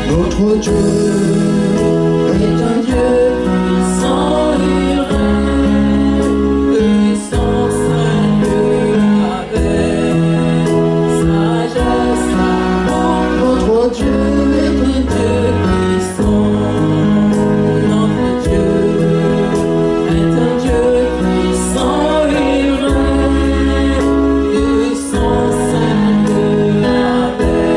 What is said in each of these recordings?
Notre Dieu est un Dieu puissant, il règne de son saint Dieu avec sagesse, amour. Notre Dieu est un Dieu puissant. Notre Dieu est un Dieu puissant, il règne de son saint Dieu avec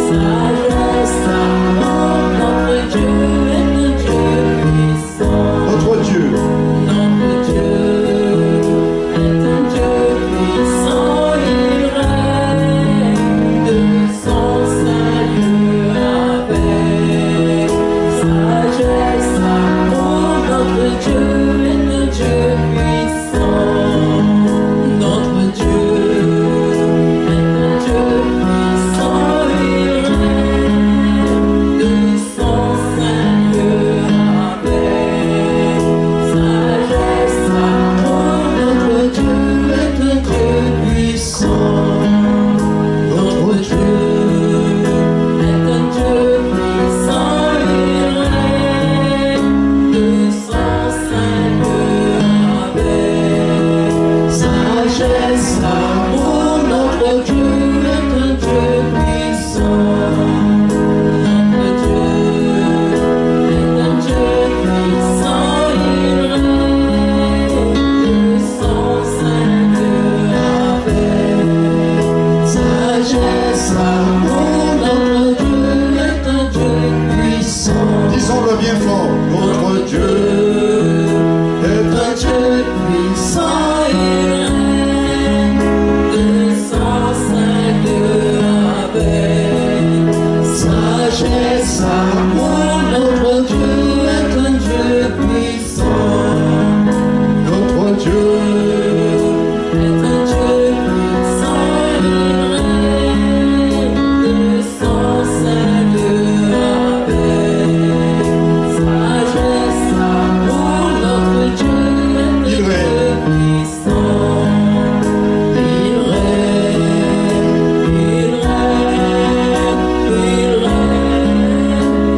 sagesse, amour. Notre Dieu est un Dieu puissant. Notre Dieu. Notre Dieu est un Dieu puissant, il règne de son saint Dieu avec sagesse, amour. Notre Dieu est un Dieu puissant. Notre Dieu est un Dieu puissant, il règne de son saint Dieu avec sagesse, amour. Notre Dieu est un Dieu puissant. Notre Dieu est un Dieu puissant, il règne de son saint Dieu avec sagesse, amour. Notre Dieu est un Dieu puissant. Notre Dieu est un Dieu puissant, il règne de son saint Dieu avec sagesse, amour. Notre Dieu est un Dieu puissant. Disons-le bien fort. Notre Dieu. est un Dieu puissant, il règne de son saint Dieu avec sagesse, amour. Notre Dieu est un Dieu puissant. Notre Dieu. Est un Dieu puissant, il règne de son saint Dieu avec sagesse, amour. Notre Dieu est un Il Dieu règne. puissant. Il règne, il règne, il règne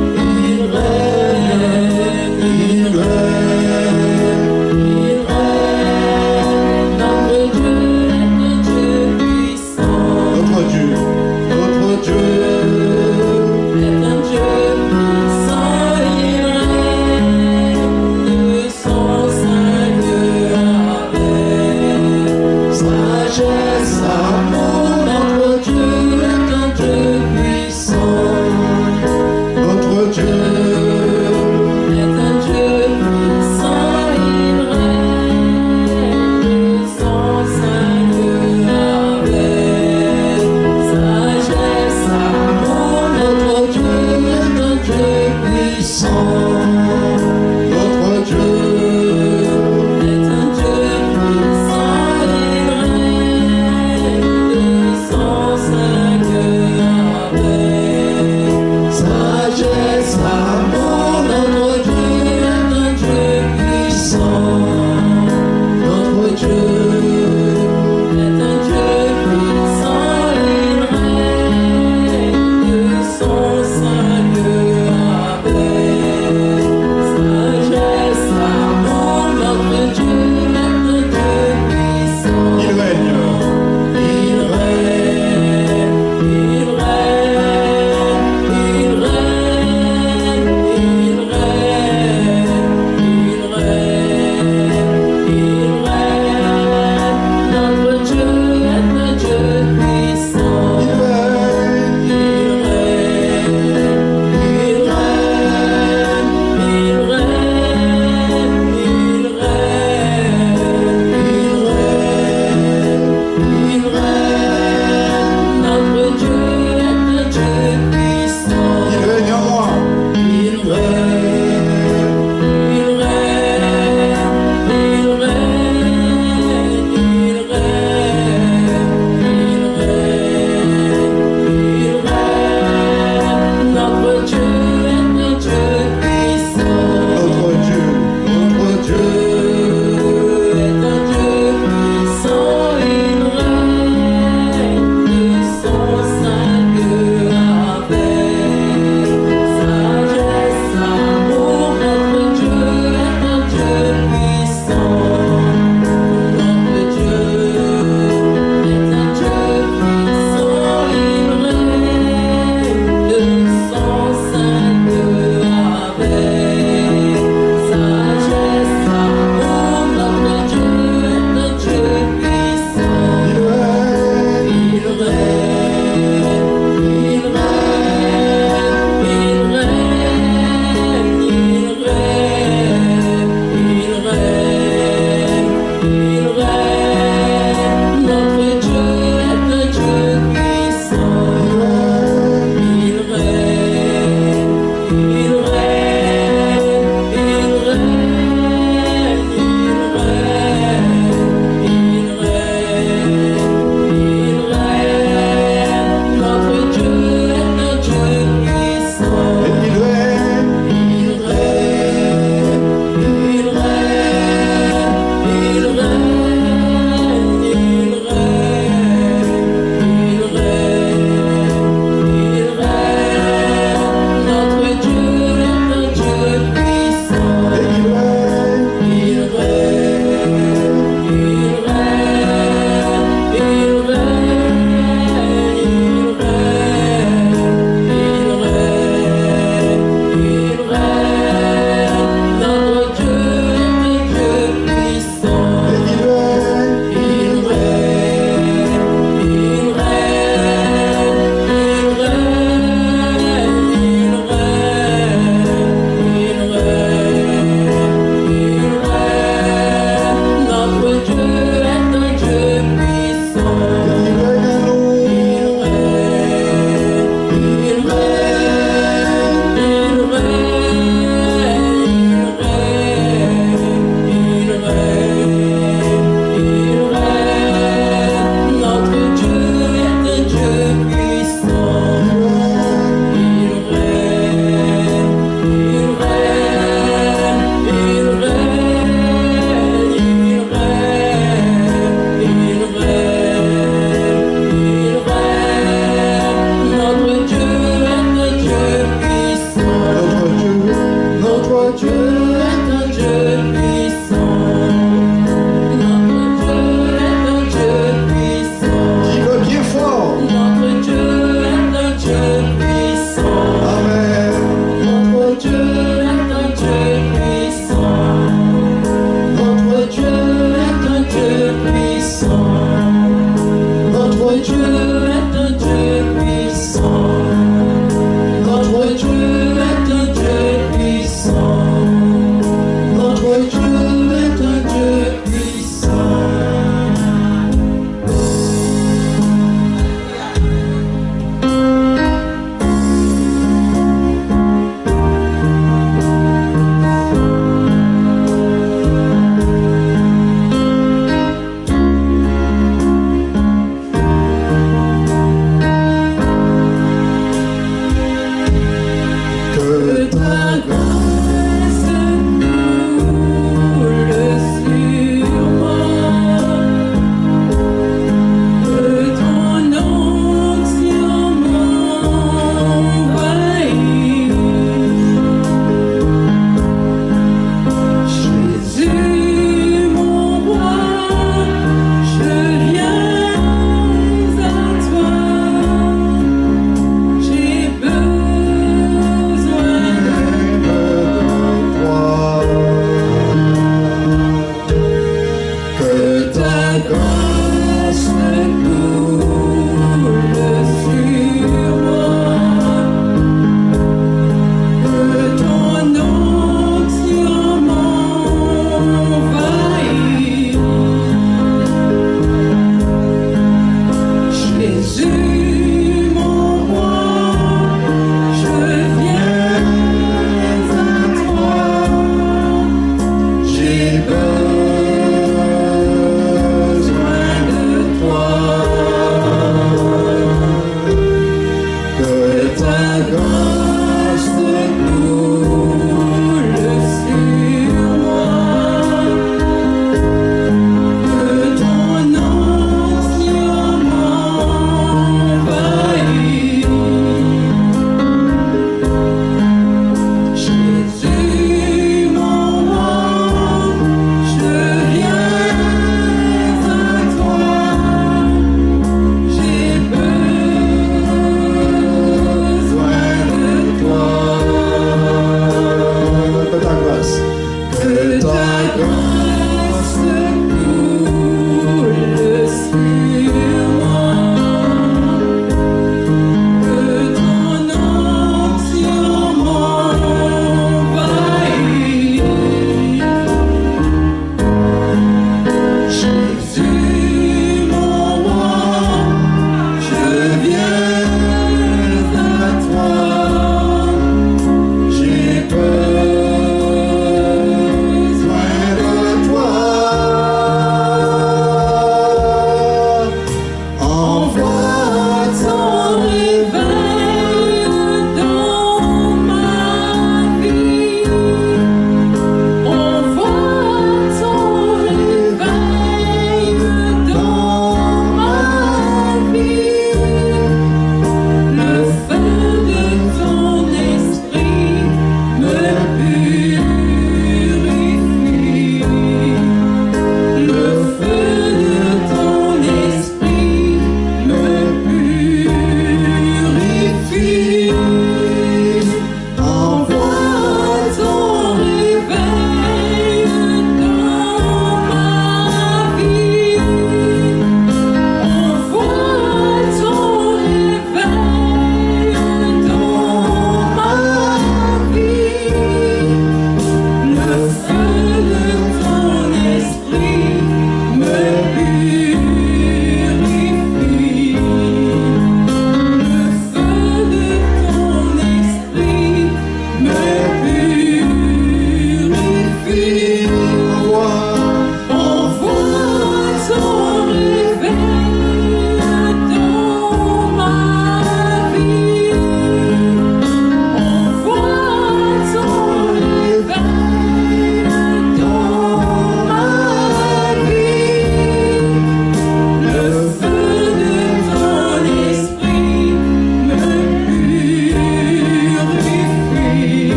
Seigneur,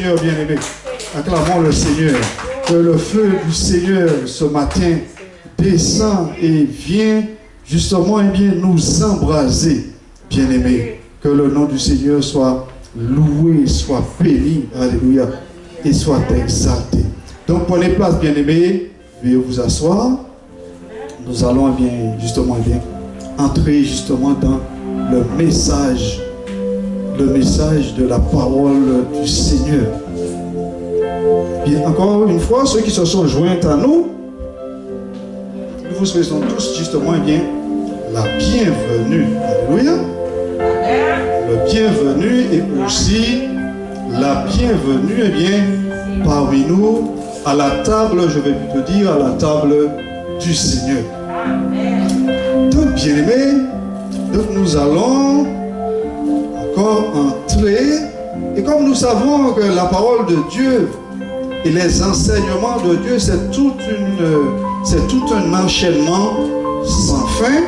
Seigneur, bien-aimé. Acclamons le Seigneur. Que le feu du Seigneur ce matin descend et vient justement bien nous embraser, bien-aimé. Que le nom du Seigneur soit loué, soit béni, alléluia, et soit exalté. Donc prenez place, bien-aimé, veuillez vous asseoir. Nous allons justement entrer justement dans le message de la parole du Seigneur. Bien, encore une fois, ceux qui se sont joints à nous, nous vous souhaitons tous justement la bienvenue. Alléluia. Le bienvenu et aussi la bienvenue parmi nous à la table, je vais plutôt dire à la table du Seigneur. Donc bien-aimés, nous allons encore entrer, et comme nous savons que la parole de Dieu et les enseignements de Dieu, c'est tout un enchaînement sans fin.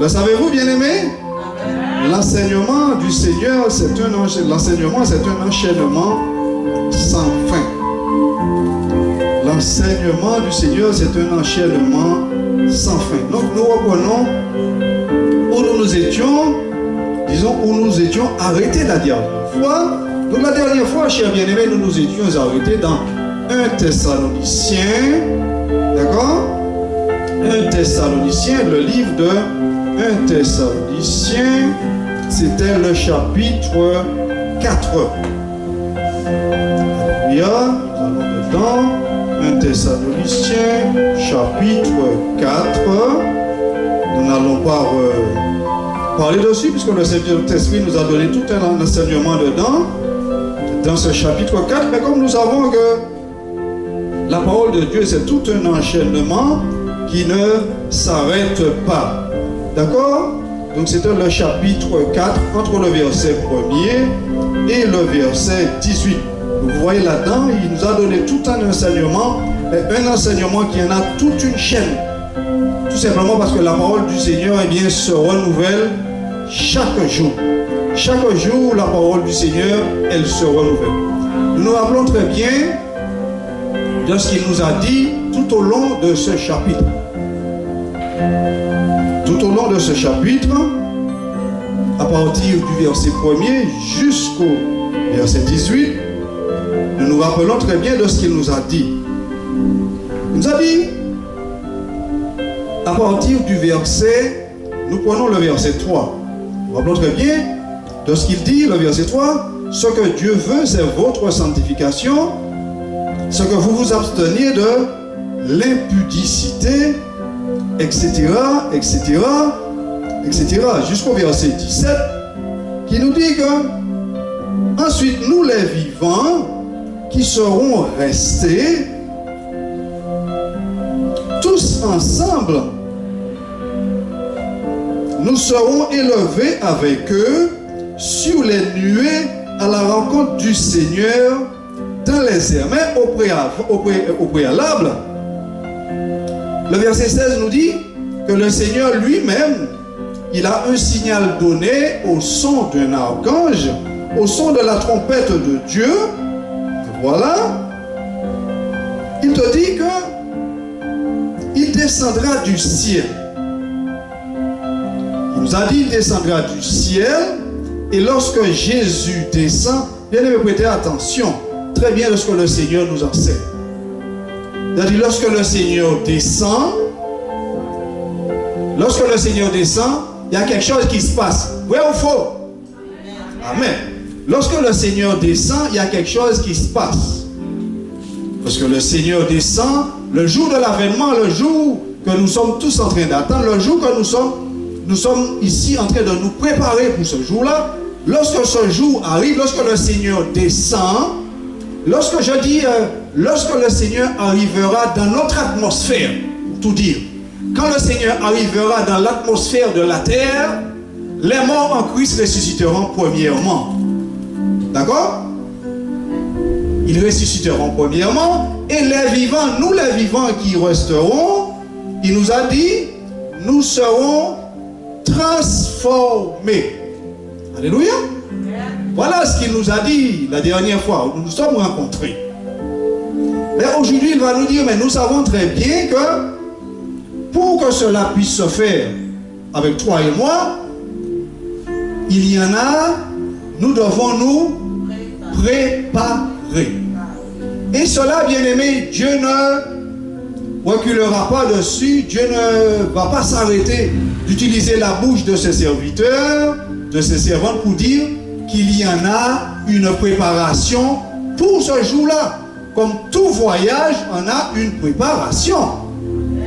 Le savez-vous, bien-aimés? L'enseignement du Seigneur, c'est un enchaînement sans fin. L'enseignement du Seigneur, c'est un enchaînement sans fin. Donc nous reprenons où nous étions arrêtés la dernière fois. Donc la dernière fois, chers bien-aimés, nous étions arrêtés dans 1 Thessaloniciens, d'accord? 1 Thessaloniciens, le livre de 1 Thessaloniciens, c'était le chapitre 4. Alléluia, nous allons dedans. 1 Thessaloniciens, chapitre 4. Nous n'allons pas parler dessus, puisque le Saint-Esprit nous a donné tout un enseignement dedans, dans ce chapitre 4. Mais comme nous savons que la parole de Dieu, c'est tout un enchaînement qui ne s'arrête pas. D'accord? Donc c'était le chapitre 4, entre le verset 1er et le verset 18. Vous voyez là-dedans, il nous a donné tout un enseignement qui en a toute une chaîne. Tout simplement parce que la parole du Seigneur se renouvelle chaque jour. Chaque jour, la parole du Seigneur, elle se renouvelle. Nous nous rappelons très bien de ce qu'il nous a dit tout au long de ce chapitre. Tout au long de ce chapitre, à partir du verset 1er jusqu'au verset 18, nous nous rappelons très bien de ce qu'il nous a dit. Il nous a dit, à partir du verset, nous prenons le verset 3. Nous nous rappelons très bien de ce qu'il dit, le verset 3. Ce que Dieu veut, c'est votre sanctification, ce que vous vous absteniez de l'impudicité, etc., etc., etc., jusqu'au verset 17, qui nous dit que ensuite nous les vivants qui serons restés tous ensemble, nous serons élevés avec eux sur les nuées à la rencontre du Seigneur dans les airs. Mais au préalable, le verset 16 nous dit que le Seigneur lui-même, il a un signal donné au son d'un archange, au son de la trompette de Dieu. Voilà. Il te dit que il descendra du ciel. Il nous a dit il descendra du ciel. Et lorsque Jésus descend, bien aimé, prêtez attention très bien à ce que le Seigneur nous enseigne. C'est-à-dire, lorsque le Seigneur descend, il y a quelque chose qui se passe. Vrai ou faux? Amen. Lorsque le Seigneur descend, il y a quelque chose qui se passe. Parce que le Seigneur descend, le jour de l'avènement, le jour que nous sommes tous en train d'attendre, le jour que nous sommes ici en train de nous préparer pour ce jour-là. Lorsque ce jour arrive, lorsque le Seigneur descend, lorsque le Seigneur arrivera dans notre atmosphère, pour tout dire, quand le Seigneur arrivera dans l'atmosphère de la terre, les morts en Christ ressusciteront premièrement. D'accord? Ils ressusciteront premièrement, et les vivants, nous les vivants qui resteront, il nous a dit, nous serons transformés. Alléluia. Voilà ce qu'il nous a dit la dernière fois où nous nous sommes rencontrés. Mais aujourd'hui, il va nous dire, mais nous savons très bien que pour que cela puisse se faire avec toi et moi, il y en a, nous devons nous préparer. Et cela, bien aimé, Dieu ne reculera pas dessus, Dieu ne va pas s'arrêter d'utiliser la bouche de ses serviteurs, de ses servantes pour dire qu'il y en a une préparation pour ce jour-là. Comme tout voyage, on a une préparation.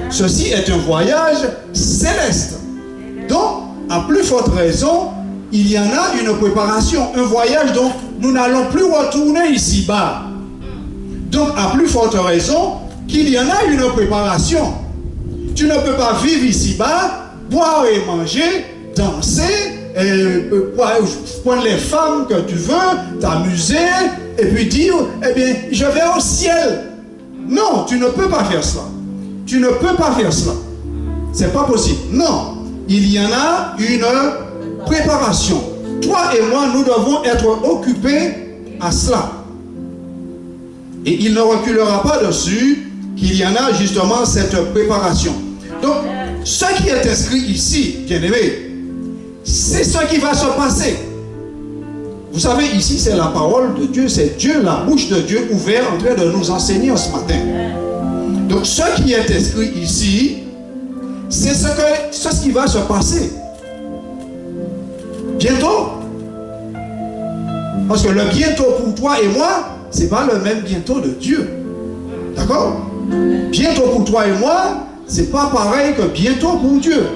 Ceci est un voyage céleste. Donc, à plus forte raison, il y en a une préparation. Un voyage dont nous n'allons plus retourner ici-bas. Donc, à plus forte raison, qu'il y en a une préparation. Tu ne peux pas vivre ici-bas, boire et manger, danser, prendre les femmes que tu veux, t'amuser, et puis dire, eh bien, je vais au ciel. Non, tu ne peux pas faire cela. Tu ne peux pas faire cela. C'est pas possible. Non, il y en a une préparation. Toi et moi, nous devons être occupés à cela. Et il ne reculera pas dessus qu'il y en a justement cette préparation. Donc, ce qui est inscrit ici, bien-aimé, c'est ce qui va se passer. Vous savez, ici, c'est la parole de Dieu, c'est Dieu, la bouche de Dieu ouverte en train de nous enseigner ce matin. Donc, ce qui est inscrit ici, c'est ce qui va se passer. Bientôt. Parce que le bientôt pour toi et moi, ce n'est pas le même bientôt de Dieu. D'accord? Bientôt pour toi et moi, ce n'est pas pareil que bientôt pour Dieu.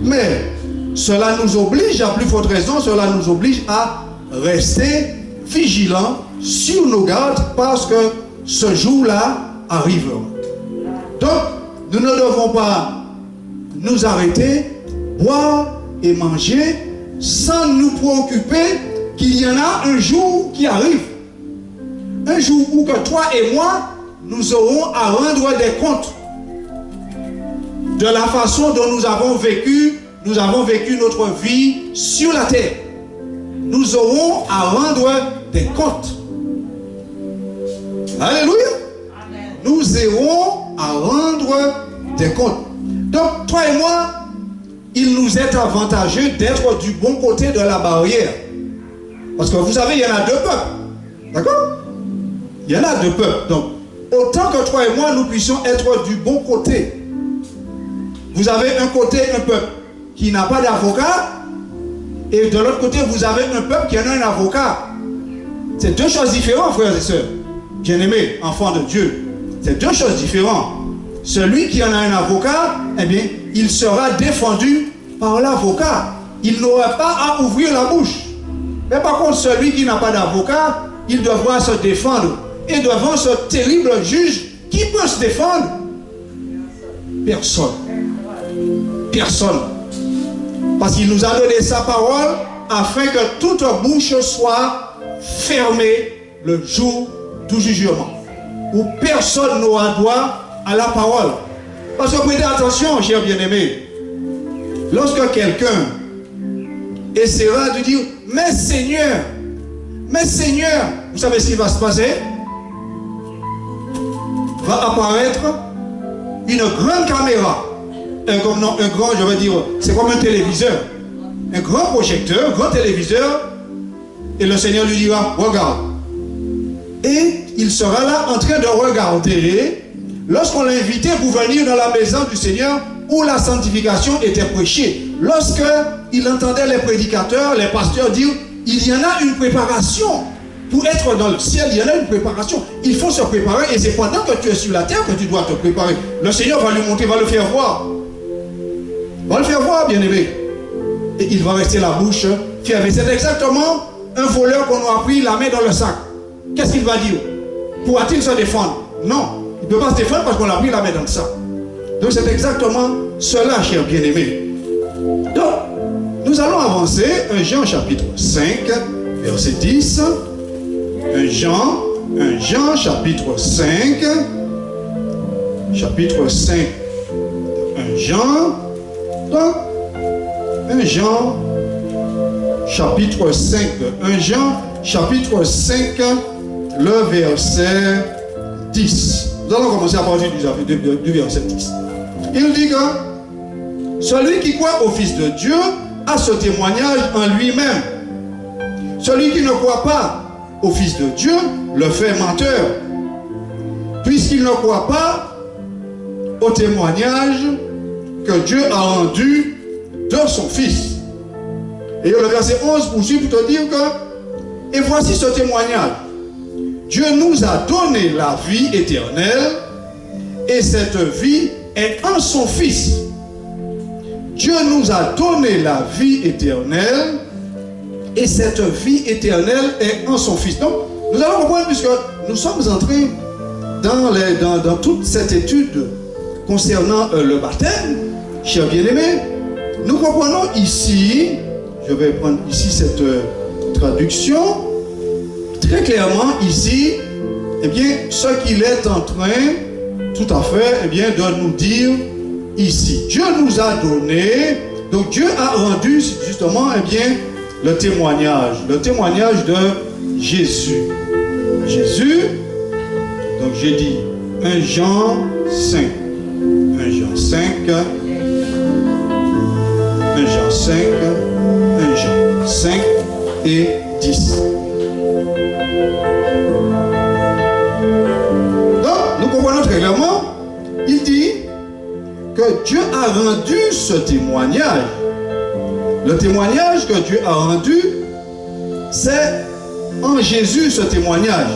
Mais cela nous oblige, à plus forte raison, cela nous oblige à rester vigilants sur nos gardes parce que ce jour-là arrivera. Donc, nous ne devons pas nous arrêter, boire et manger sans nous préoccuper qu'il y en a un jour qui arrive. Un jour où que toi et moi, nous aurons à rendre des comptes de la façon dont nous avons vécu notre vie sur la terre. Nous aurons à rendre des comptes. Alléluia. Amen. Nous aurons à rendre des comptes. Donc, toi et moi, il nous est avantageux d'être du bon côté de la barrière. Parce que vous savez, il y en a deux peuples. D'accord? Il y en a deux peuples. Donc, autant que toi et moi, nous puissions être du bon côté. Vous avez un côté, un peuple qui n'a pas d'avocat, et de l'autre côté, vous avez un peuple qui en a un avocat. C'est deux choses différentes, frères et sœurs. Bien-aimés, enfants de Dieu. C'est deux choses différentes. Celui qui en a un avocat, eh bien, il sera défendu par l'avocat. Il n'aura pas à ouvrir la bouche. Mais par contre, celui qui n'a pas d'avocat, il devra se défendre. Et devant ce terrible juge, qui peut se défendre? Personne. Personne. Parce qu'il nous a donné sa parole afin que toute bouche soit fermée le jour du jugement. Où personne n'aura droit à la parole. Parce que prêtez attention, chers bien-aimés. Lorsque quelqu'un essaiera de dire, mais Seigneur, vous savez ce qui va se passer? Va apparaître une grande caméra. Un grand, je veux dire, c'est comme un téléviseur. Un grand projecteur, un grand téléviseur. Et le Seigneur lui dira, regarde. Et il sera là en train de regarder lorsqu'on l'a invité pour venir dans la maison du Seigneur où la sanctification était prêchée. Lorsqu'il entendait les prédicateurs, les pasteurs dire, il y en a une préparation. Pour être dans le ciel, il y en a une préparation. Il faut se préparer et c'est pendant que tu es sur la terre que tu dois te préparer. Le Seigneur va lui montrer, va le faire voir. Va le faire voir, bien-aimé. Et il va rester la bouche fermée. C'est exactement un voleur qu'on a pris la main dans le sac. Qu'est-ce qu'il va dire? Pourra-t-il se défendre? Non. Il ne peut pas se défendre parce qu'on a pris la main dans le sac. Donc c'est exactement cela, chers bien-aimés. Donc, nous allons avancer. 1 Jean chapitre 5, verset 10. 1 Jean chapitre 5. Chapitre 5. 1 Jean. Donc, 1 Jean chapitre 5 de 1 Jean, chapitre 5, le verset 10. Nous allons commencer à partir du verset 10. Il dit que celui qui croit au Fils de Dieu a ce témoignage en lui-même. Celui qui ne croit pas au Fils de Dieu le fait menteur, puisqu'il ne croit pas au témoignage que Dieu a rendu de son Fils. Et le verset 11 poursuit pour te dire que, et voici ce témoignage. Dieu nous a donné la vie éternelle, et cette vie est en son Fils. Dieu nous a donné la vie éternelle, et cette vie éternelle est en son Fils. Donc, nous allons comprendre, puisque nous sommes entrés dans toute cette étude concernant le baptême, chers bien-aimés, nous comprenons ici, je vais prendre ici cette traduction, très clairement ici, eh bien, ce qu'il est en train, tout à fait, eh bien, de nous dire ici. Dieu nous a donné, donc Dieu a rendu justement, eh bien, le témoignage de Jésus. Jésus, donc j'ai dit 1 Jean 5, 1 Jean 5, 1 Jean 5, 1 Jean 5 et 10. Donc, nous comprenons très clairement, il dit que Dieu a rendu ce témoignage. Le témoignage que Dieu a rendu, c'est en Jésus ce témoignage.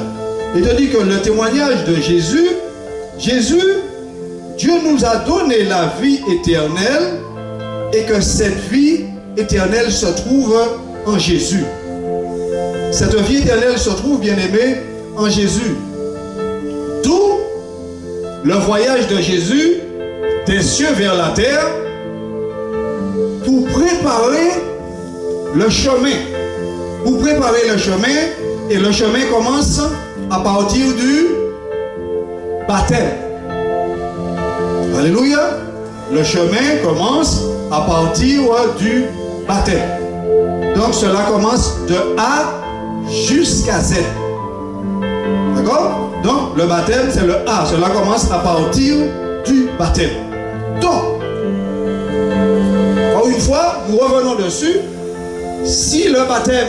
Il te dit que le témoignage de Jésus, Dieu nous a donné la vie éternelle et que cette vie éternelle se trouve en Jésus. Cette vie éternelle se trouve, bien-aimé, en Jésus. D'où le voyage de Jésus des cieux vers la terre pour préparer le chemin. Pour préparer le chemin, et le chemin commence à partir du baptême. Alléluia. Le chemin commence à partir du baptême. Donc cela commence de A jusqu'à Z. D'accord? Donc le baptême c'est le A. Cela commence à partir du baptême. Donc, encore une fois, nous revenons dessus. Si le baptême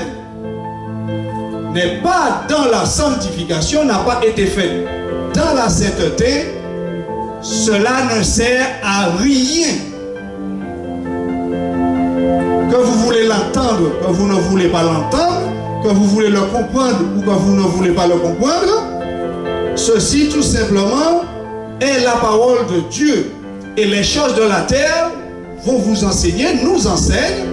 n'est pas dans la sanctification, n'a pas été fait dans la sainteté, cela ne sert à rien. Que vous voulez l'entendre, que vous ne voulez pas l'entendre, que vous voulez le comprendre ou que vous ne voulez pas le comprendre, ceci tout simplement est la parole de Dieu. Et les choses de la terre vont vous enseigner, nous enseignent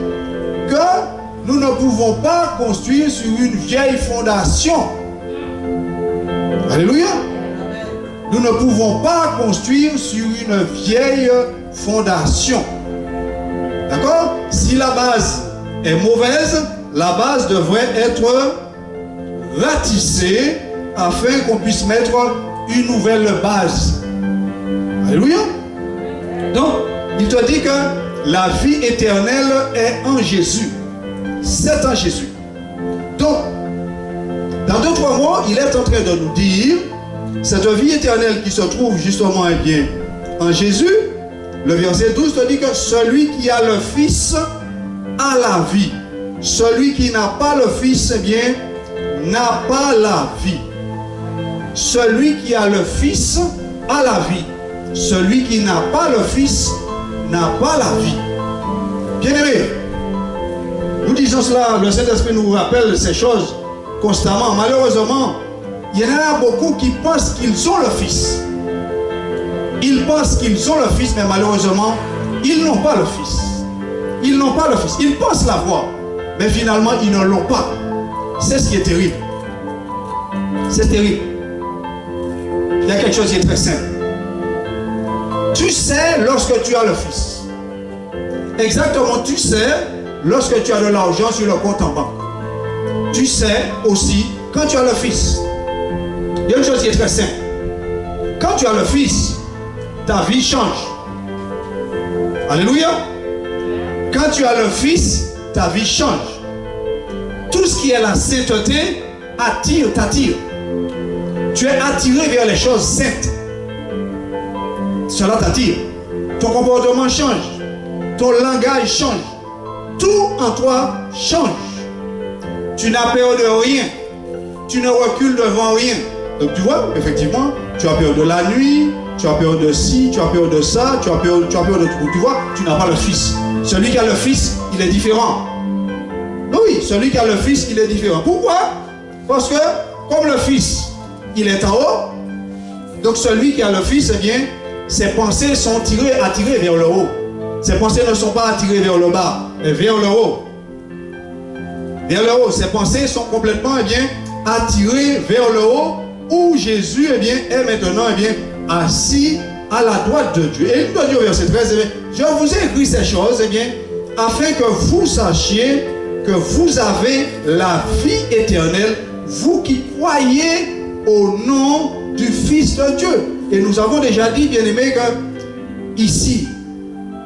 que nous ne pouvons pas construire sur une vieille fondation. Alléluia. Nous ne pouvons pas construire sur une vieille fondation. D'accord? Si la base est mauvaise, la base devrait être ratissée afin qu'on puisse mettre une nouvelle base. Alléluia. Donc, il te dit que la vie éternelle est en Jésus. C'est en Jésus. Donc, dans d'autres mots, il est en train de nous dire, cette vie éternelle qui se trouve justement eh bien, en Jésus, le verset 12 te dit que celui qui a le Fils a la vie. Celui qui n'a pas le Fils, eh bien, n'a pas la vie. Celui qui a le Fils a la vie. Celui qui n'a pas le Fils n'a pas la vie. Bien-aimés, nous disons cela, le Saint-Esprit nous rappelle ces choses constamment. Malheureusement, il y en a beaucoup qui pensent qu'ils ont le Fils. Ils pensent qu'ils ont le Fils, mais malheureusement, ils n'ont pas le Fils. Ils n'ont pas le Fils. Ils pensent l'avoir, mais finalement, ils ne l'ont pas. C'est ce qui est terrible. C'est terrible. Il y a quelque chose qui est très simple. Tu sais lorsque tu as le Fils. Exactement, tu sais lorsque tu as de l'argent sur le compte en banque. Tu sais aussi quand tu as le Fils. Il y a une chose qui est très simple. Quand tu as le Fils, ta vie change. Alléluia. Quand tu as le Fils, ta vie change. tout ce qui est la sainteté t'attire. Tu es attiré vers les choses saintes. Cela t'attire. Ton comportement change. Ton langage change. Tout en toi change. Tu n'as peur de rien. Tu ne recules devant rien. Donc tu vois, effectivement, tu as peur de la nuit, tu as peur de ci, tu as peur de ça, tu as peur de tout. Tu vois, tu n'as pas le Fils. Celui qui a le Fils, il est différent. Oui, celui qui a le Fils, il est différent. Pourquoi? Parce que, comme le Fils, il est en haut, donc celui qui a le Fils, eh bien, ses pensées sont attirées vers le haut. Ses pensées ne sont pas attirées vers le bas, mais vers le haut. Vers le haut. Ses pensées sont complètement, eh bien, attirées vers le haut, où Jésus, eh bien, est maintenant, eh bien, assis à la droite de Dieu. Et il doit dire au verset 13, eh bien, je vous ai écrit ces choses, eh bien, afin que vous sachiez que vous avez la vie éternelle, vous qui croyez au nom du Fils de Dieu. Et nous avons déjà dit, bien aimé, que ici,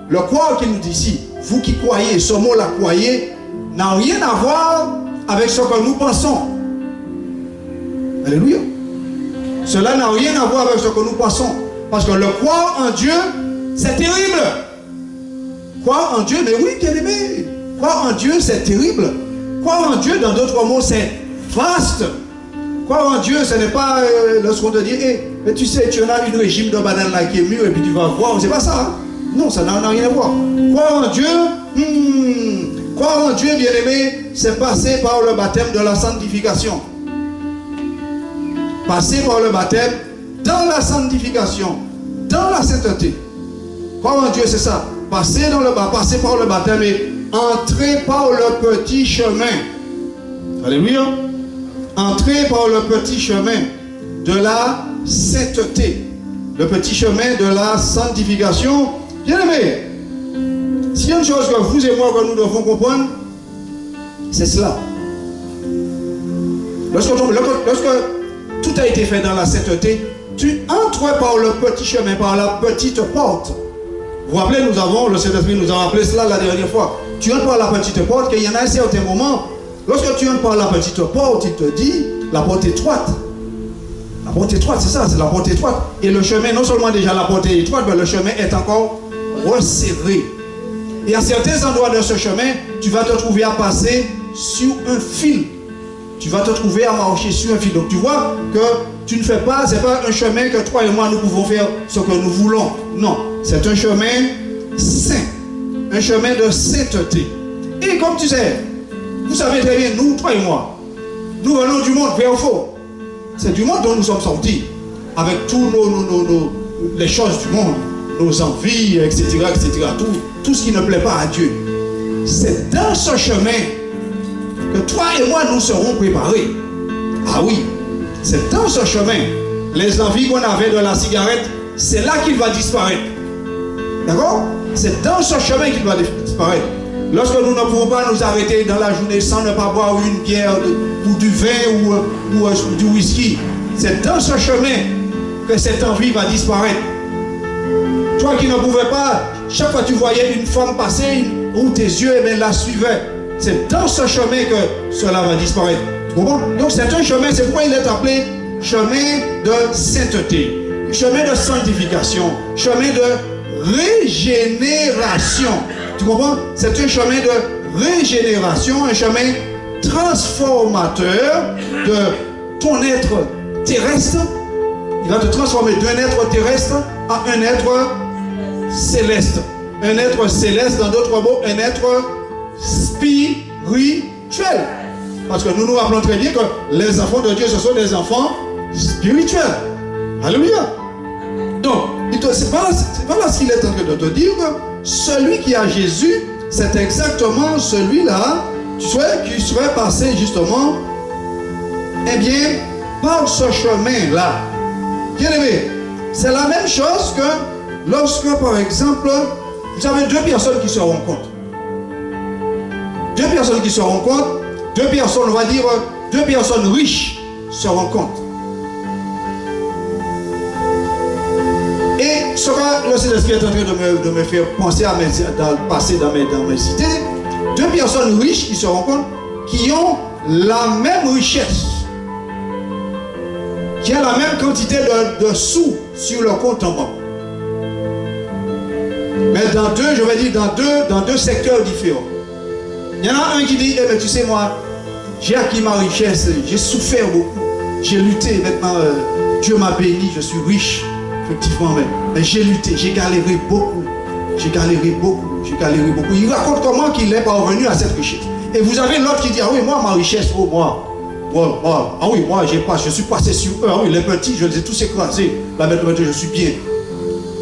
le croire qu'il nous dit ici, vous qui croyez, ce mot-là, croyez, n'a rien à voir avec ce que nous pensons. Alléluia. Cela n'a rien à voir avec ce que nous pensons. Parce que le croire en Dieu, c'est terrible. Croire en Dieu, mais oui, bien aimé. Croire en Dieu, c'est terrible. Croire en Dieu, dans d'autres mots, c'est vaste. Croire en Dieu, ce n'est pas lorsqu'on te dit, hey, mais tu sais, tu as une régime de banane là qui est mûr et puis tu vas voir. C'est pas ça. Hein? Non, ça n'a rien à voir. Croire en Dieu, croire en Dieu, bien aimé, c'est passer par le baptême de la sanctification. Passer par le baptême dans la sanctification, dans la sainteté. Croire en Dieu, c'est ça. Passer par le baptême et entrer par le petit chemin. Alléluia. Entrer par le petit chemin de la sainteté. Le petit chemin de la sanctification. Bien aimé, s'il y a une chose que vous et moi que nous devons comprendre, c'est cela. Lorsque tout a été fait dans la sainteté, tu entres par le petit chemin, par la petite porte. Vous vous rappelez, le Saint-Esprit nous a rappelé cela la dernière fois. Tu entres par la petite porte, qu'il y en a un certain moment, lorsque tu entres par la petite porte, il te dit, la porte étroite. La porte étroite, c'est ça, c'est la porte étroite. Et le chemin, non seulement déjà la porte est étroite, mais le chemin est encore resserré. Et à certains endroits de ce chemin, tu vas te trouver à passer sur un fil. Tu vas te trouver à marcher sur un fil. Donc tu vois que tu ne fais pas, c'est pas un chemin que toi et moi nous pouvons faire ce que nous voulons. Non, c'est un chemin saint, un chemin de sainteté. Et comme tu sais, vous savez très bien, nous, toi et moi, nous venons du monde, vrai ou faux? C'est du monde dont nous sommes sortis, avec tous les choses du monde, nos envies, etc., tout ce qui ne plaît pas à Dieu. C'est dans ce chemin que toi et moi nous serons préparés. Ah oui, c'est dans ce chemin. Les envies qu'on avait de la cigarette, c'est là qu'il va disparaître. D'accord? C'est dans ce chemin qu'il va disparaître. Lorsque nous ne pouvons pas nous arrêter dans la journée sans ne pas boire une bière ou du vin ou du whisky, c'est dans ce chemin que cette envie va disparaître. Toi qui ne pouvais pas, chaque fois que tu voyais une femme passer, où tes yeux la suivaient, c'est dans ce chemin que cela va disparaître. Tu comprends? Donc c'est un chemin, c'est pourquoi il est appelé chemin de sainteté, chemin de sanctification, chemin de régénération. Tu comprends? C'est un chemin de régénération, un chemin transformateur de ton être terrestre. Il va te transformer d'un être terrestre à un être céleste. Un être céleste, dans d'autres mots, un être spirituel. Parce que nous nous rappelons très bien que les enfants de Dieu, ce sont des enfants spirituels. Alléluia. Donc, c'est pas là ce qu'il est en train de te dire que celui qui a Jésus, c'est exactement celui-là qui serait passé justement, eh bien, par ce chemin-là. Bien aimé, c'est la même chose que lorsque, par exemple, vous avez deux personnes qui se rencontrent. Deux personnes qui se rencontrent, deux personnes, on va dire, deux personnes riches se rencontrent. Et ce que le Saint-Esprit est en train de me faire penser passer dans mes idées, deux personnes riches qui se rencontrent, qui ont la même richesse, qui a la même quantité de sous sur le compte en banque. Mais dans deux, je vais dire, dans deux secteurs différents. Il y en a un qui dit, eh bien, tu sais, moi, j'ai acquis ma richesse, j'ai souffert beaucoup, j'ai lutté, maintenant, Dieu m'a béni, je suis riche, effectivement, mais j'ai lutté, j'ai galéré beaucoup. J'ai galéré beaucoup. Il raconte comment il est parvenu à cette richesse. Et vous avez l'autre qui dit, ah oui, moi, ma richesse, oh, moi, ah oui, moi, je suis passé sur eux, ah oui, les petits, je les ai tous écrasés. Là, maintenant, je suis bien.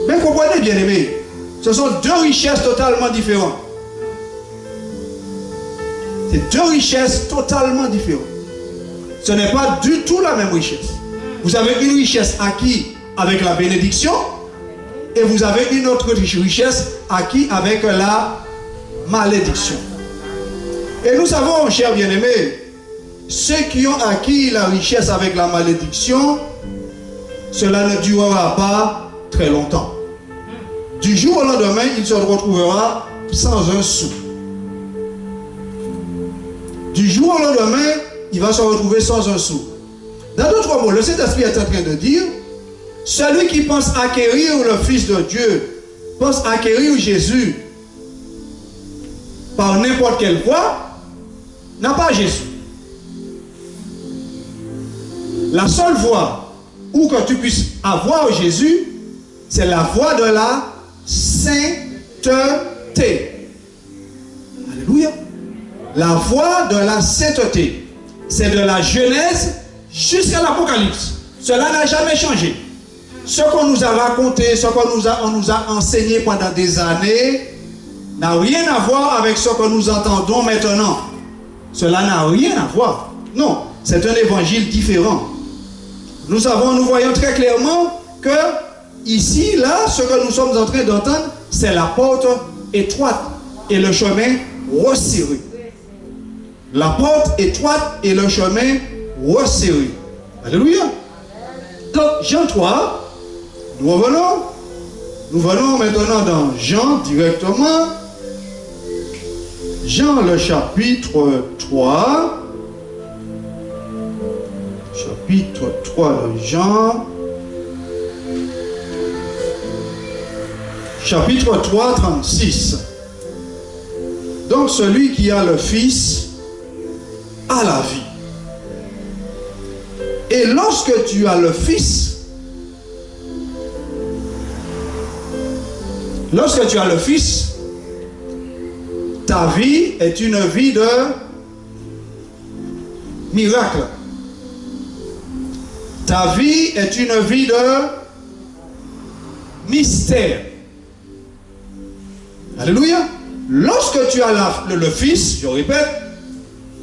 Mais comprenez, bien aimés, ce sont deux richesses totalement différentes. C'est deux richesses totalement différentes. Ce n'est pas du tout la même richesse. Vous avez une richesse acquise avec la bénédiction, et vous avez une autre richesse acquise avec la malédiction. Et nous savons, chers bien-aimés, ceux qui ont acquis la richesse avec la malédiction, cela ne durera pas très longtemps. Du jour au lendemain, il se retrouvera sans un sou. Du jour au lendemain, il va se retrouver sans un sou. Dans d'autres mots, le Saint-Esprit est en train de dire, celui qui pense acquérir le Fils de Dieu, pense acquérir Jésus par n'importe quelle voie, n'a pas Jésus. La seule voie où que tu puisses avoir Jésus, c'est la voie de la sainteté. Alléluia. La voie de la sainteté. C'est de la Genèse jusqu'à l'Apocalypse. Cela n'a jamais changé. Ce qu'on nous a raconté, ce qu'on nous a enseigné pendant des années, n'a rien à voir avec ce que nous entendons maintenant. Cela n'a rien à voir. Non, c'est un évangile différent. Nous voyons très clairement que ici, là, ce que nous sommes en train d'entendre, c'est la porte étroite et le chemin resserré. La porte étroite et le chemin resserré. Alléluia. Donc, Jean 3, nous venons maintenant dans Jean directement. Jean le chapitre 3. Chapitre 3 de Jean. Chapitre 3, 36. Donc celui qui a le Fils a la vie. Et lorsque tu as le Fils, ta vie est une vie de miracle. Ta vie est une vie de mystère. Alléluia. Lorsque tu as le Fils, je répète,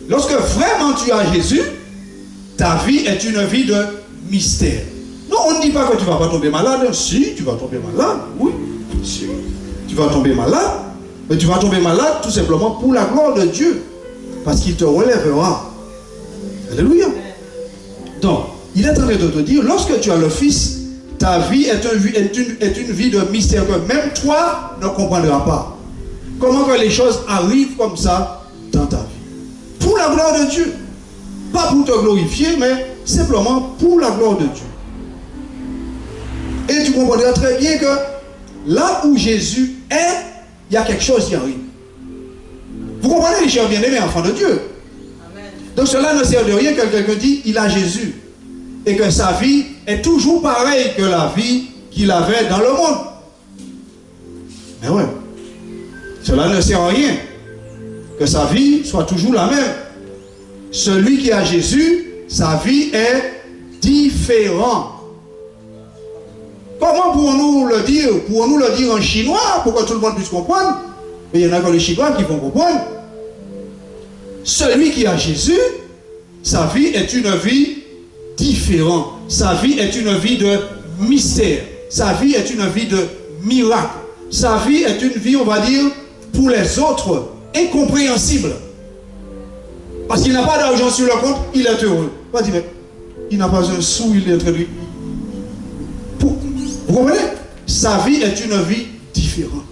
lorsque vraiment tu as Jésus, ta vie est une vie de mystère. Non, on ne dit pas que tu ne vas pas tomber malade. Si, tu vas tomber malade. Oui, si. Tu vas tomber malade. Mais tu vas tomber malade tout simplement pour la gloire de Dieu. Parce qu'il te relèvera. Alléluia. Donc, il est en train de te dire, lorsque tu as le Fils, ta vie est une vie de mystère que même toi ne comprendras pas. Comment que les choses arrivent comme ça dans ta vie. Pour la gloire de Dieu. Pas pour te glorifier, mais simplement pour la gloire de Dieu. Et tu comprendras très bien que là où Jésus est, il y a quelque chose qui arrive. Vous comprenez, les chers bien-aimés, enfants de Dieu. Amen. Donc cela ne sert de rien que quelqu'un dit il a Jésus. Et que sa vie est toujours pareille que la vie qu'il avait dans le monde. Mais ouais. Cela ne sert à rien que sa vie soit toujours la même. Celui qui a Jésus, sa vie est différente. Comment pourrons-nous le dire? Pourrons-nous le dire en chinois pour que tout le monde puisse comprendre? Mais il y en a que les Chinois qui vont comprendre. Celui qui a Jésus, sa vie est une vie différente. Sa vie est une vie de mystère. Sa vie est une vie de miracle. Sa vie est une vie, on va dire, pour les autres, incompréhensible. Parce qu'il n'a pas d'argent sur le compte, il est heureux. Pas dire, mais il n'a pas un sou, il est en train de... Vous comprenez? Sa vie est une vie différente.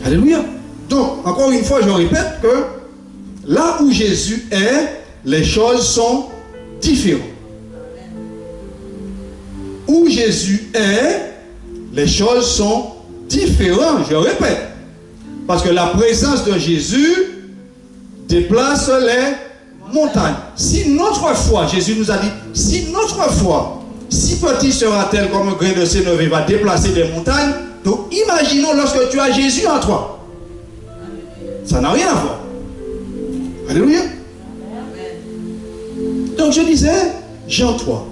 Alléluia. Donc, encore une fois, je répète que Là où Jésus est, les choses sont différentes. Où Jésus est, les choses sont différentes. Je répète. Parce que la présence de Jésus déplace les montagnes. Si notre foi, Jésus nous a dit, si notre foi, si petit sera-t-elle comme un grain de sénévé, va déplacer des montagnes, donc imaginons lorsque tu as Jésus en toi. Ça n'a rien à voir. Alléluia. Donc je disais, Jean 3.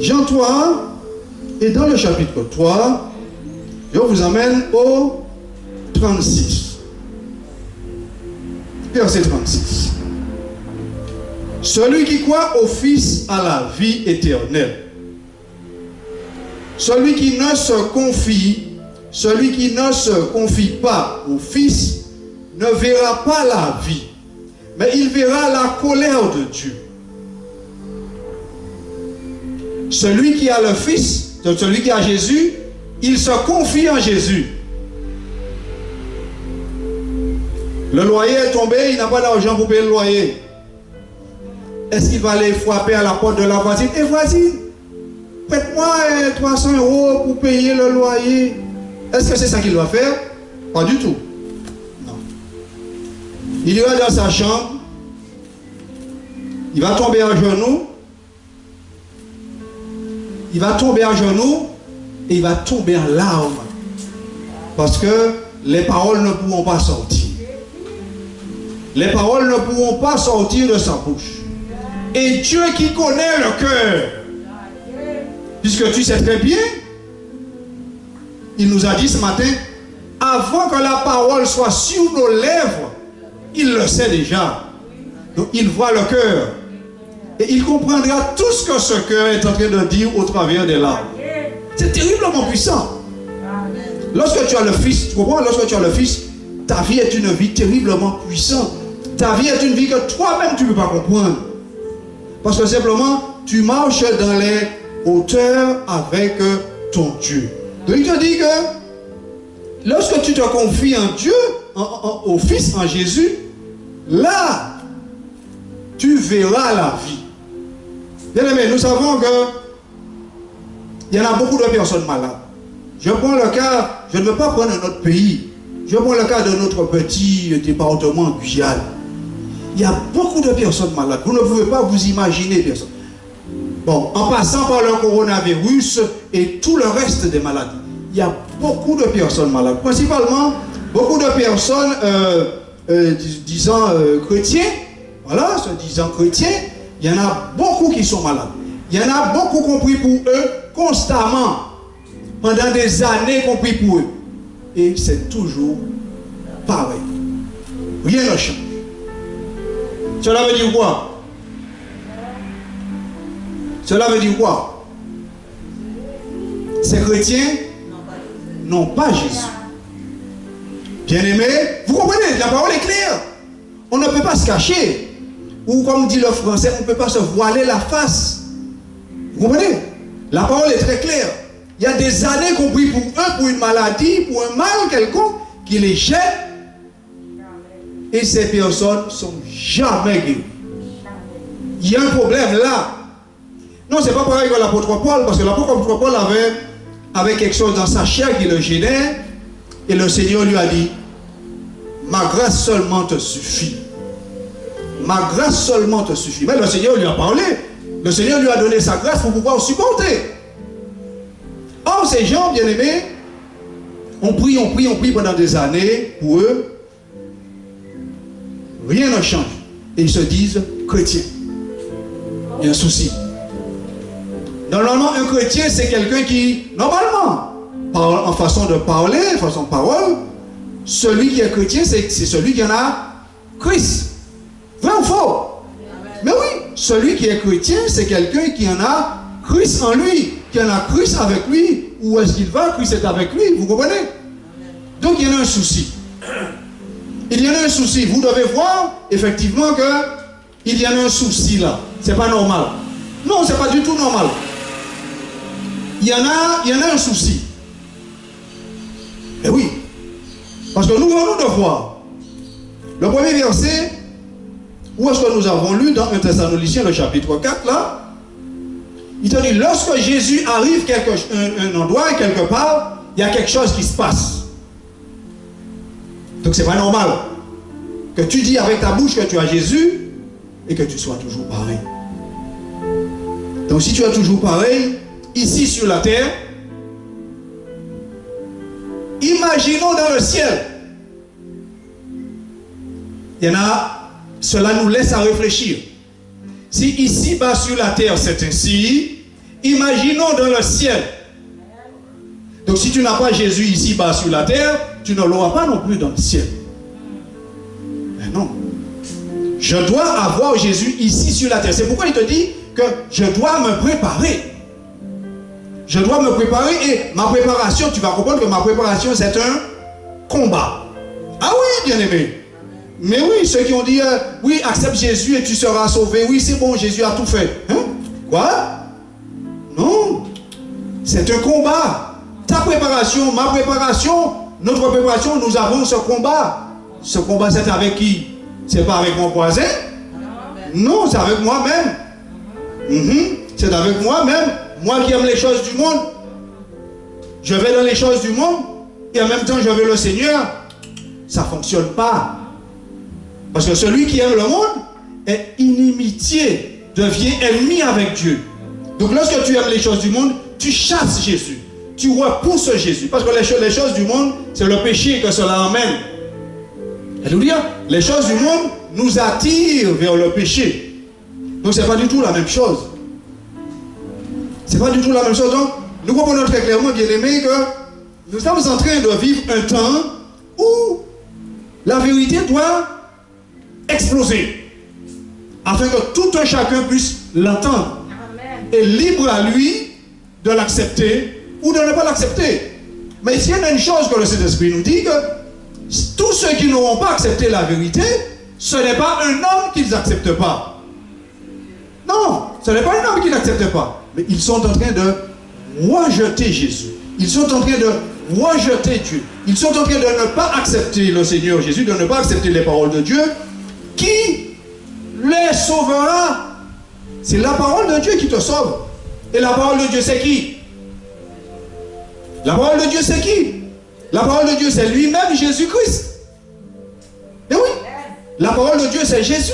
Jean 3, et dans le chapitre 3, je vous amène au 36. Verset 36. Celui qui croit au Fils a la vie éternelle. Celui qui ne se confie pas au Fils ne verra pas la vie, mais il verra la colère de Dieu. Celui qui a le Fils, donc celui qui a Jésus, il se confie en Jésus. Le loyer est tombé, il n'a pas d'argent pour payer le loyer. Est-ce qu'il va aller frapper à la porte de la voisine? Et voisine, prête-moi 300 € pour payer le loyer. Est-ce que c'est ça qu'il va faire? Pas du tout. Non. Il ira dans sa chambre, il va tomber à genoux, et il va tomber en larmes. Parce que les paroles ne pourront pas sortir. Les paroles ne pourront pas sortir de sa bouche. Et Dieu qui connaît le cœur, puisque tu sais très bien, il nous a dit ce matin, avant que la parole soit sur nos lèvres, il le sait déjà. Donc il voit le cœur. Et il comprendra tout ce que ce cœur est en train de dire au travers des larmes. C'est terriblement puissant. Lorsque tu as le Fils, tu comprends? Lorsque tu as le Fils, ta vie est une vie terriblement puissante. Ta vie est une vie que toi-même tu ne peux pas comprendre. Parce que simplement, tu marches dans les hauteurs avec ton Dieu. Donc il te dit que lorsque tu te confies en Dieu, au Fils, en Jésus, là, tu verras la vie. Bien aimé, nous savons que il y en a beaucoup de personnes malades. Je prends le cas, je ne veux pas prendre un autre pays. Je prends le cas de notre petit département Guyane. Il y a beaucoup de personnes malades. Vous ne pouvez pas vous imaginer personne. Bon, en passant par le coronavirus et tout le reste des maladies, il y a beaucoup de personnes malades. Principalement, beaucoup de personnes, disant chrétiens, voilà, se disant chrétiens, il y en a beaucoup qui sont malades. Il y en a beaucoup qui ont pris pour eux constamment, pendant des années qu'on prie pour eux. Et c'est toujours pareil. Rien ne change. Cela veut dire quoi? Cela veut dire quoi? Ces chrétiens n'ont pas Jésus. Bien-aimés, vous comprenez, la parole est claire. On ne peut pas se cacher. Ou comme dit le français, on ne peut pas se voiler la face. Vous comprenez? La parole est très claire. Il y a des années qu'on prie pour eux, pour une maladie, pour un mal quelconque, qui les jette. Et ces personnes ne sont jamais guéries. Il y a un problème là. Non, ce n'est pas pareil que l'apôtre Paul, parce que l'apôtre Paul avait quelque chose dans sa chair qui le gênait. Et le Seigneur lui a dit, ma grâce seulement te suffit. Ma grâce seulement te suffit. Mais le Seigneur lui a parlé. Le Seigneur lui a donné sa grâce pour pouvoir supporter. Or, ces gens, bien-aimés, on prie pendant des années pour eux. Rien ne change. Et ils se disent chrétiens. Il y a un souci. Normalement, un chrétien, c'est quelqu'un qui, normalement, en façon de parler, en façon de parole, celui qui est chrétien, c'est celui qui en a Christ. Vrai ou faux? Mais oui, celui qui est chrétien, c'est quelqu'un qui en a Christ en lui, qui en a Christ avec lui. Où est-ce qu'il va? Christ est avec lui, vous comprenez? Donc il y en a un souci. Il y en a un souci. Vous devez voir, effectivement, qu'il y en a un souci là. C'est pas normal. Non, c'est pas du tout normal. Il y en a un souci. Et oui. Parce que nous venons de voir Le premier verset, où est-ce que nous avons lu dans 1 Thessaloniciens, le chapitre 4, là, il te dit, lorsque Jésus arrive un endroit, quelque part, il y a quelque chose qui se passe. Donc c'est pas normal que tu dis avec ta bouche que tu as Jésus et que tu sois toujours pareil. Donc si tu es toujours pareil, ici sur la terre, imaginons dans le ciel. Il y en a, cela nous laisse à réfléchir. Si ici bas sur la terre c'est ainsi, imaginons dans le ciel. Donc si tu n'as pas Jésus ici bas sur la terre, tu ne l'auras pas non plus dans le ciel. Mais non. Je dois avoir Jésus ici sur la terre. C'est pourquoi il te dit que je dois me préparer. Je dois me préparer et ma préparation, tu vas comprendre que ma préparation c'est un combat. Ah oui, bien aimé. Mais oui, ceux qui ont dit oui, accepte Jésus et tu seras sauvé. Oui, c'est bon, Jésus a tout fait. Hein? Quoi? Non. C'est un combat. Ta préparation, ma préparation, notre préparation, nous avons ce combat. Ce combat, c'est avec qui? C'est pas avec mon voisin? Non, c'est avec moi-même. C'est avec moi-même. Moi qui aime les choses du monde, je vais dans les choses du monde et en même temps je veux le Seigneur. Ça ne fonctionne pas. Parce que celui qui aime le monde est inimitié, devient ennemi avec Dieu. Donc lorsque tu aimes les choses du monde, tu chasses Jésus. Tu repousses Jésus. Parce que les choses du monde, c'est le péché que cela emmène. Alléluia. Les choses du monde nous attirent vers le péché. Donc ce n'est pas du tout la même chose. Ce n'est pas du tout la même chose. Donc, nous comprenons très clairement, bien aimés, que nous sommes en train de vivre un temps où la vérité doit exploser. Afin que tout un chacun puisse l'entendre. Et libre à lui de l'accepter ou de ne pas l'accepter. Mais s'il y a une chose que le Saint-Esprit nous dit, que tous ceux qui n'auront pas accepté la vérité, ce n'est pas un homme qu'ils n'acceptent pas. Non, ce n'est pas un homme qui n'accepte pas. Mais ils sont en train de rejeter Jésus. Ils sont en train de rejeter Dieu. Ils sont en train de ne pas accepter le Seigneur Jésus, de ne pas accepter les paroles de Dieu. Qui les sauvera? C'est la parole de Dieu qui te sauve. Et la parole de Dieu, c'est qui? La parole de Dieu, c'est qui? La parole de Dieu, c'est lui-même, Jésus-Christ. Et oui, la parole de Dieu, c'est Jésus.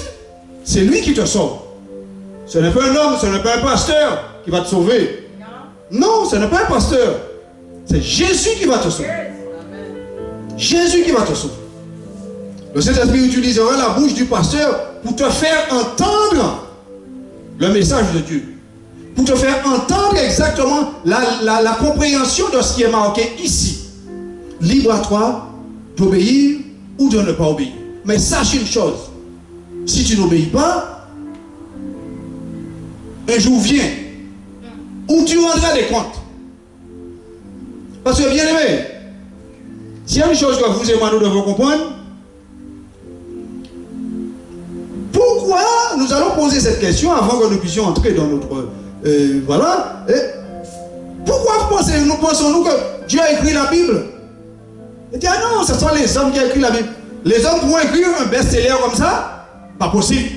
C'est lui qui te sauve. Ce n'est pas un homme, ce n'est pas un pasteur qui va te sauver. Non, ce n'est pas un pasteur. C'est Jésus qui va te sauver. Jésus qui va te sauver. Le Saint-Esprit utilisera la bouche du pasteur pour te faire entendre le message de Dieu. Pour te faire entendre exactement la compréhension de ce qui est marqué ici. Libre à toi d'obéir ou de ne pas obéir. Mais sache une chose. Si tu n'obéis pas, un jour vient où tu rendras des comptes. Parce que bien aimé, s'il y a une chose que vous et moi nous devons comprendre, pourquoi nous allons poser cette question avant que nous puissions entrer dans notre... voilà. Pourquoi nous pensons-nous que Dieu a écrit la Bible? Il dit, ah non, ce sont les hommes qui ont écrit la Bible. Les hommes pourront écrire un best-seller comme ça? Pas possible.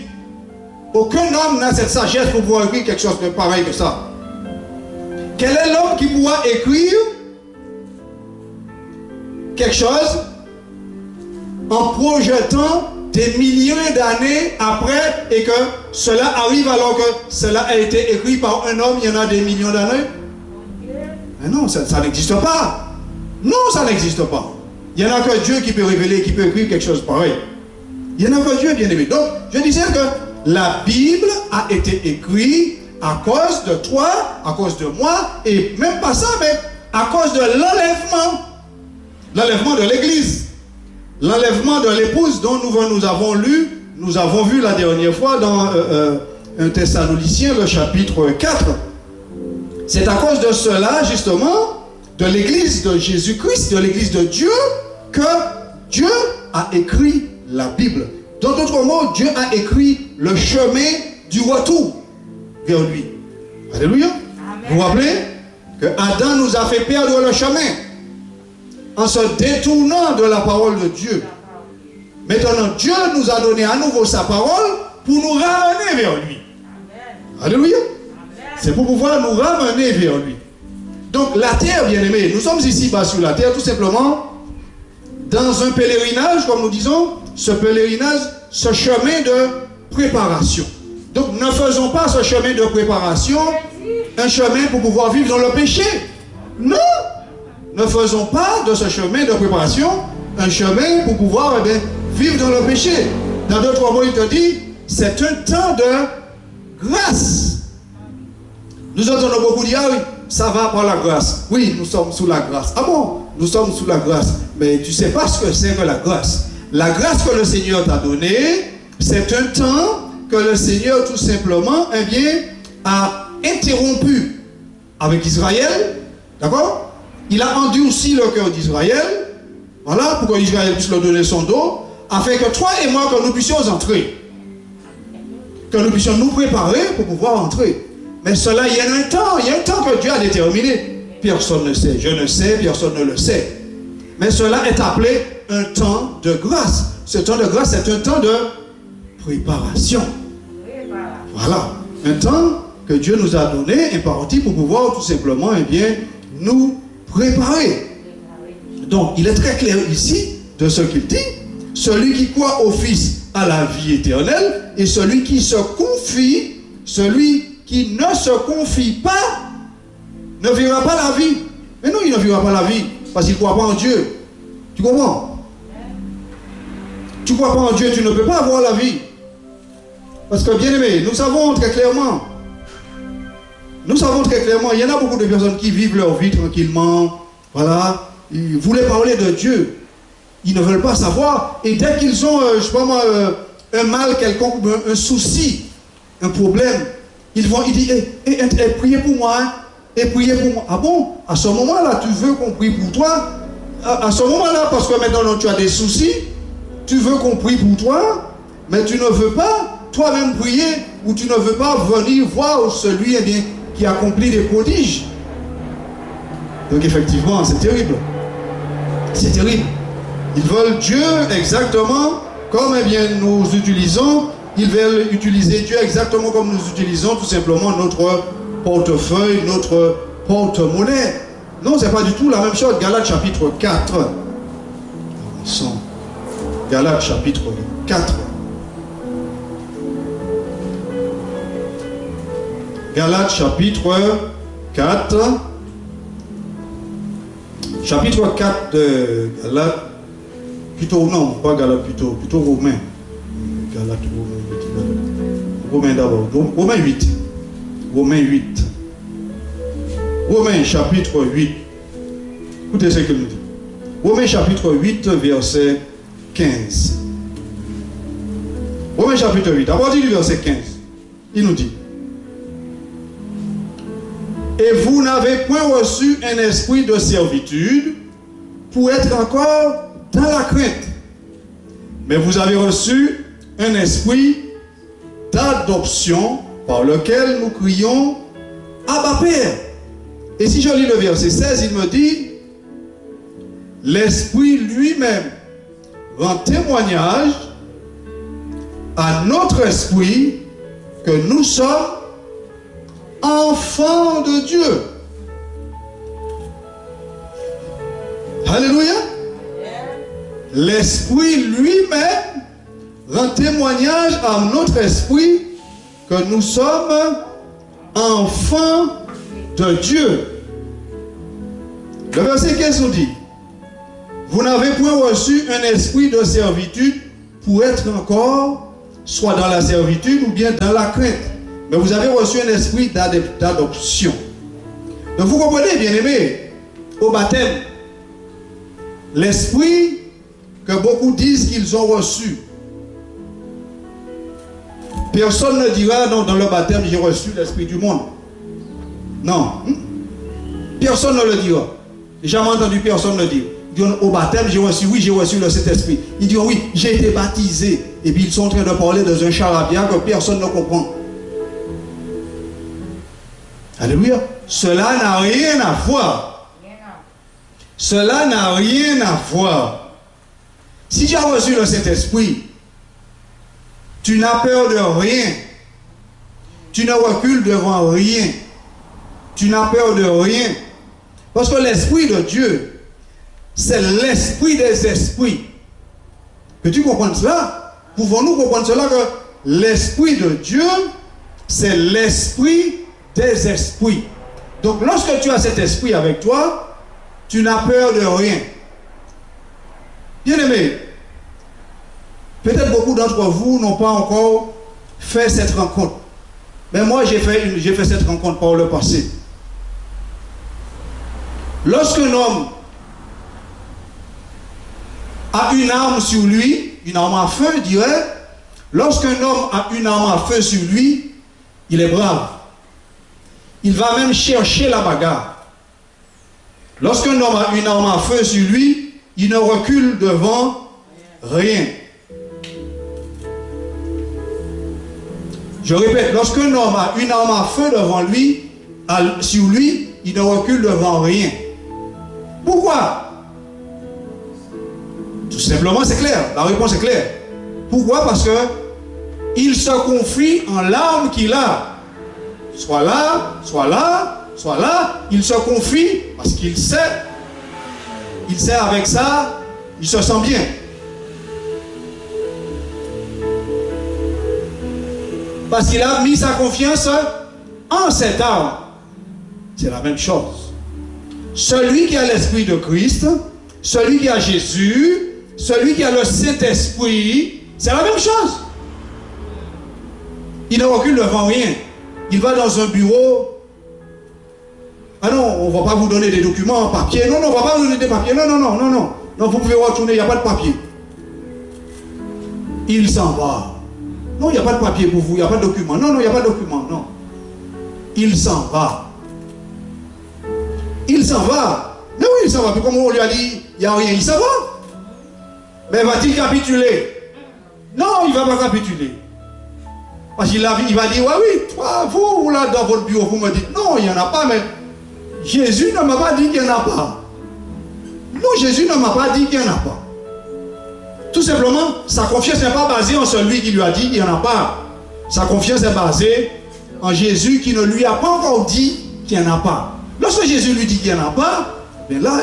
Aucun homme n'a cette sagesse pour pouvoir écrire quelque chose de pareil que ça. Quel est l'homme qui pourra écrire quelque chose en projetant des milliers d'années après et que cela arrive alors que cela a été écrit par un homme il y en a des millions d'années? Mais non, ça n'existe pas. Non, ça n'existe pas. Il n'y en a que Dieu qui peut révéler, qui peut écrire quelque chose pareil. Il n'y en a que Dieu, bien aimé. Donc, je disais que la Bible a été écrite à cause de toi, à cause de moi, et même pas ça, mais à cause de l'enlèvement. L'enlèvement de l'Église. L'enlèvement de l'épouse dont nous avons lu, nous avons vu la dernière fois dans 1 Thessaloniciens, le chapitre 4. C'est à cause de cela, justement, de l'Église de Jésus-Christ, de l'Église de Dieu, que Dieu a écrit la Bible. Dans d'autres mots, Dieu a écrit le chemin du retour vers lui. Alléluia. Amen. Vous vous rappelez que Adam nous a fait perdre le chemin en se détournant de la parole de Dieu. Maintenant, Dieu nous a donné à nouveau sa parole pour nous ramener vers lui. Alléluia. C'est pour pouvoir nous ramener vers lui. Donc la terre, bien aimé, nous sommes ici bas sur la terre tout simplement dans un pèlerinage, comme nous disons, ce pèlerinage, ce chemin de préparation. Donc ne faisons pas ce chemin de préparation un chemin pour pouvoir vivre dans le péché. Non, ne faisons pas de ce chemin de préparation un chemin pour pouvoir vivre dans le péché. Dans d'autres mots, il te dit, c'est un temps de grâce. Nous entendons beaucoup dire, ah oui, ça va par la grâce. Oui, nous sommes sous la grâce. Ah bon, nous sommes sous la grâce. Mais tu ne sais pas ce que c'est que la grâce. La grâce que le Seigneur t'a donnée, c'est un temps que le Seigneur tout simplement, a interrompu avec Israël. D'accord? Il a endurci le cœur d'Israël. Voilà, pour que Israël puisse leur donner son dos, afin que toi et moi, que nous puissions entrer. Que nous puissions nous préparer pour pouvoir entrer. Mais cela, il y a un temps que Dieu a déterminé. Personne ne sait, je ne sais, personne ne le sait. Mais cela est appelé un temps de grâce. Ce temps de grâce, c'est un temps de préparation. Voilà, un temps que Dieu nous a donné, imparti pour pouvoir tout simplement, nous préparer. Donc, il est très clair ici de ce qu'il dit. Celui qui croit au Fils a la vie éternelle, et celui qui se confie, celui qui ne se confie pas, ne verra pas la vie. Mais non, il ne verra pas la vie, parce qu'il ne croit pas en Dieu. Tu comprends? Tu ne crois pas en Dieu, tu ne peux pas avoir la vie. Parce que, bien aimé, nous savons très clairement, il y en a beaucoup de personnes qui vivent leur vie tranquillement, voilà, ils voulaient parler de Dieu. Ils ne veulent pas savoir, et dès qu'ils ont, je sais pas moi, un mal quelconque, un souci, un problème, ils disent, priez pour moi, hein, et priez pour moi. Ah bon? À ce moment-là, tu veux qu'on prie pour toi? À ce moment-là, parce que maintenant tu as des soucis, tu veux qu'on prie pour toi, mais tu ne veux pas toi-même prier, ou tu ne veux pas venir voir celui qui accomplit des prodiges. Donc effectivement, c'est terrible. C'est terrible. Ils veulent Dieu exactement comme nous utilisons. Ils veulent utiliser Dieu exactement comme nous utilisons tout simplement notre portefeuille, notre porte-monnaie. Non, ce n'est pas du tout la même chose. Galates chapitre 4. Galates chapitre 4. Galates chapitre 4. Chapitre 4 de Galates. Plutôt, non, pas Galates, plutôt Romains. Galates, Romains d'abord. Romains 8. Romains 8. Romains chapitre 8. Écoutez ce qu'il nous dit. Romains chapitre 8, verset 15. Romains chapitre 8, à partir du verset 15, il nous dit: et vous n'avez point reçu un esprit de servitude pour être encore dans la crainte, mais vous avez reçu un esprit d'adoption par lequel nous crions Abba Père. Et si je lis le verset 16, il me dit: l'esprit lui-même rend témoignage à notre esprit que nous sommes enfants de Dieu. Alléluia. L'esprit lui-même rend témoignage à notre esprit que nous sommes enfants de Dieu. Le verset 15 nous dit: vous n'avez point reçu un esprit de servitude pour être encore soit dans la servitude ou bien dans la crainte, mais vous avez reçu un esprit d'adoption. Donc vous comprenez, bien aimé, au baptême, l'esprit que beaucoup disent qu'ils ont reçu, personne ne dira non, dans le baptême j'ai reçu l'esprit du monde. Non, personne ne le dira. J'ai jamais entendu personne le dire. Ils disent au baptême j'ai reçu, oui, j'ai reçu le Saint-Esprit. Ils disent oui, j'ai été baptisé. Et puis ils sont en train de parler dans un charabia que personne ne comprend. Alléluia. Cela n'a rien à voir. Cela n'a rien à voir. Si tu as reçu le Saint-Esprit, tu n'as peur de rien. Tu ne recules devant rien. Tu n'as peur de rien. Parce que l'Esprit de Dieu, c'est l'Esprit des esprits. Peux-tu comprendre cela? Pouvons-nous comprendre cela que l'Esprit de Dieu, c'est l'Esprit des esprits. Donc lorsque tu as cet esprit avec toi, tu n'as peur de rien. Bien aimé, peut-être beaucoup d'entre vous n'ont pas encore fait cette rencontre. Mais moi, j'ai fait cette rencontre par le passé. Lorsqu'un homme a une arme sur lui, une arme à feu, je dirais, lorsqu'un homme a une arme à feu sur lui, il est brave. Il va même chercher la bagarre. Lorsqu'un homme a une arme à feu sur lui, il ne recule devant rien. Je répète, lorsqu'un homme a une arme à feu devant lui, sur lui, il ne recule devant rien. Pourquoi? Tout simplement, c'est clair. La réponse est claire. Pourquoi? Parce que il se confie en l'arme qu'il a. Soit là, soit là, soit là. Il se confie parce qu'il sait. Il sait avec ça, il se sent bien. Parce qu'il a mis sa confiance en cette arme. C'est la même chose. Celui qui a l'Esprit de Christ, celui qui a Jésus, celui qui a le Saint-Esprit, c'est la même chose. Il ne recule devant rien. Il va dans un bureau. Ah non, on ne va pas vous donner des documents en papier. Non, non, on ne va pas vous donner des papiers. Non, non, non, non, non. Non, vous pouvez retourner, il n'y a pas de papier. Il s'en va. Non, il n'y a pas de papier pour vous, il n'y a pas de document. Non, non, il n'y a pas de document, non. Il s'en va. Il s'en va. Mais oui, il s'en va. Puis comme on lui a dit, il n'y a rien, il s'en va. Mais va-t-il capituler? Non, il ne va pas capituler. Parce qu'il va dire, ouais, oui, toi, vous, là, dans votre bureau, vous me dites, non, il n'y en a pas, mais Jésus ne m'a pas dit qu'il n'y en a pas. Non, Jésus ne m'a pas dit qu'il n'y en a pas. Tout simplement, sa confiance n'est pas basée en celui qui lui a dit qu'il n'y en a pas. Sa confiance est basée en Jésus qui ne lui a pas encore dit qu'il n'y en a pas. Lorsque Jésus lui dit qu'il n'y en a pas, bien là,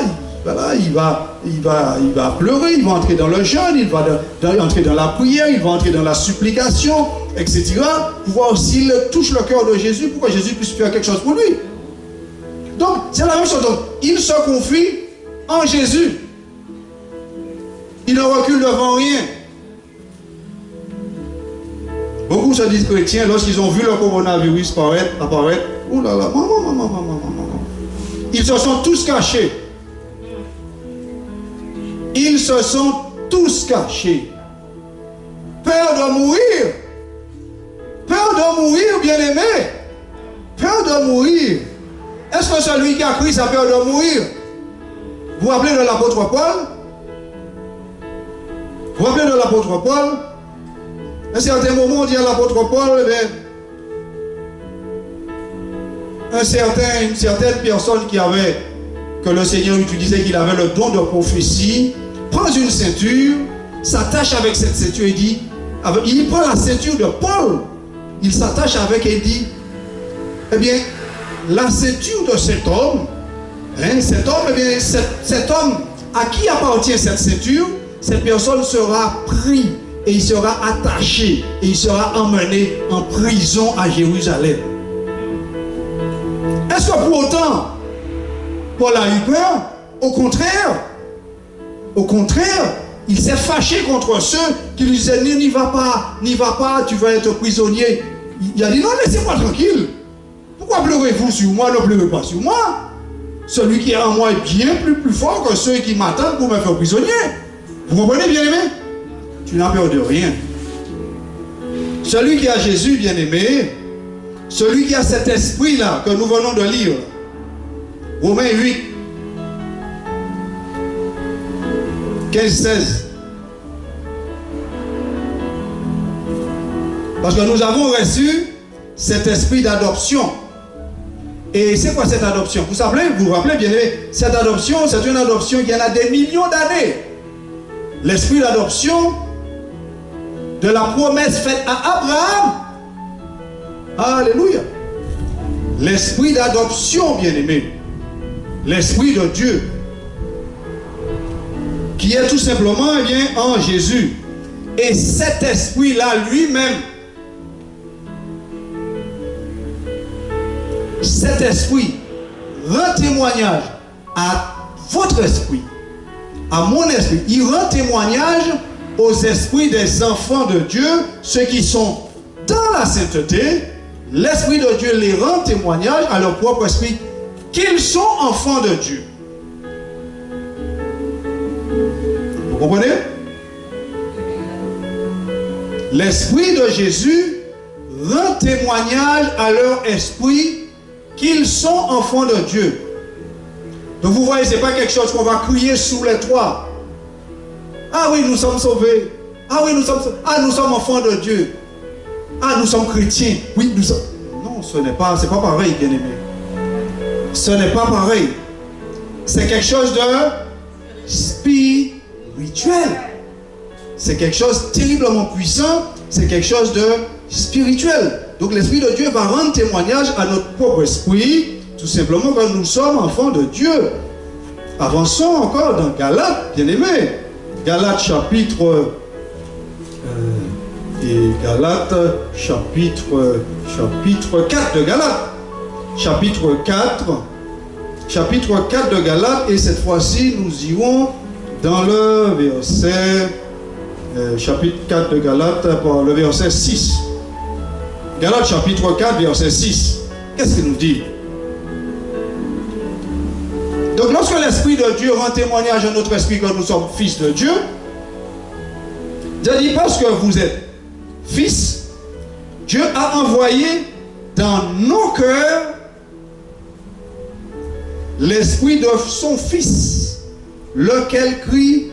il va pleurer, il va entrer dans le jeûne, il va entrer dans la prière, il va entrer dans la supplication, etc. Pour voir s'il touche le cœur de Jésus, pour que Jésus puisse faire quelque chose pour lui. Donc, c'est la même chose. Donc, il se confie en Jésus. Il ne recule devant rien. Beaucoup se disent chrétiens, lorsqu'ils ont vu le coronavirus apparaître, oh là là, maman. Ils se sont tous cachés. Ils se sont tous cachés. Peur de mourir. Peur de mourir, bien-aimé. Peur de mourir. Est-ce que celui qui a Christ a peur de mourir? Vous vous rappelez de l'apôtre Paul? Vous vous rappelez de l'apôtre Paul? À un certain moment, on dit à l'apôtre Paul, une certaine personne que le Seigneur utilisait, qu'il avait le don de prophétie, prend une ceinture, s'attache avec cette ceinture et dit, il prend la ceinture de Paul, il s'attache avec et dit, eh bien, la ceinture de cet homme, cet homme à qui appartient cette ceinture, cette personne sera prise et il sera attaché et il sera emmené en prison à Jérusalem. Est-ce que pour autant, Paul a eu peur? Au contraire, il s'est fâché contre ceux qui lui disaient, n'y va pas, tu vas être prisonnier. Il a dit, non, laissez-moi tranquille. Pourquoi pleurez-vous sur moi? Ne pleurez pas sur moi. Celui qui est en moi est bien plus fort que ceux qui m'attendent pour me faire prisonnier. Vous comprenez, bien-aimé? Tu n'as peur de rien. Celui qui a Jésus, bien-aimé, celui qui a cet esprit-là que nous venons de lire, Romains 8, 15-16. Parce que nous avons reçu cet esprit d'adoption. Et c'est quoi cette adoption? Vous vous rappelez, bien aimé, cette adoption, c'est une adoption qui en a des millions d'années. L'esprit d'adoption de la promesse faite à Abraham. Alléluia. L'esprit d'adoption, bien-aimé. L'esprit de Dieu. Qui est tout simplement, eh bien, en Jésus. Et cet esprit-là lui-même, cet esprit rend témoignage à votre esprit, à mon esprit. Il rend témoignage aux esprits des enfants de Dieu, ceux qui sont dans la sainteté. L'esprit de Dieu les rend témoignage à leur propre esprit qu'ils sont enfants de Dieu. Vous comprenez? L'esprit de Jésus rend témoignage à leur esprit qu'ils sont enfants de Dieu. Donc vous voyez, ce n'est pas quelque chose qu'on va crier sous les toits. Ah oui, nous sommes sauvés. Ah oui, nous sommes enfants de Dieu. Ah, nous sommes chrétiens. Oui, nous sommes... Non, c'est pas pareil, bien-aimé. Ce n'est pas pareil. C'est quelque chose de spirituel. C'est quelque chose de terriblement puissant. C'est quelque chose de spirituel. Donc l'Esprit de Dieu va rendre témoignage à notre propre esprit, tout simplement quand nous sommes enfants de Dieu. Avançons encore dans Galates, bien-aimés. Galates chapitre chapitre 4 de Galates. Chapitre 4 de Galates, et cette fois-ci nous irons dans le verset chapitre 4 de Galates par le verset 6. Galates chapitre 4 verset 6. Qu'est-ce qu'il nous dit? Donc lorsque l'Esprit de Dieu rend témoignage à notre esprit que nous sommes fils de Dieu, Dieu dit parce que vous êtes fils, Dieu a envoyé dans nos cœurs l'esprit de son fils, lequel crie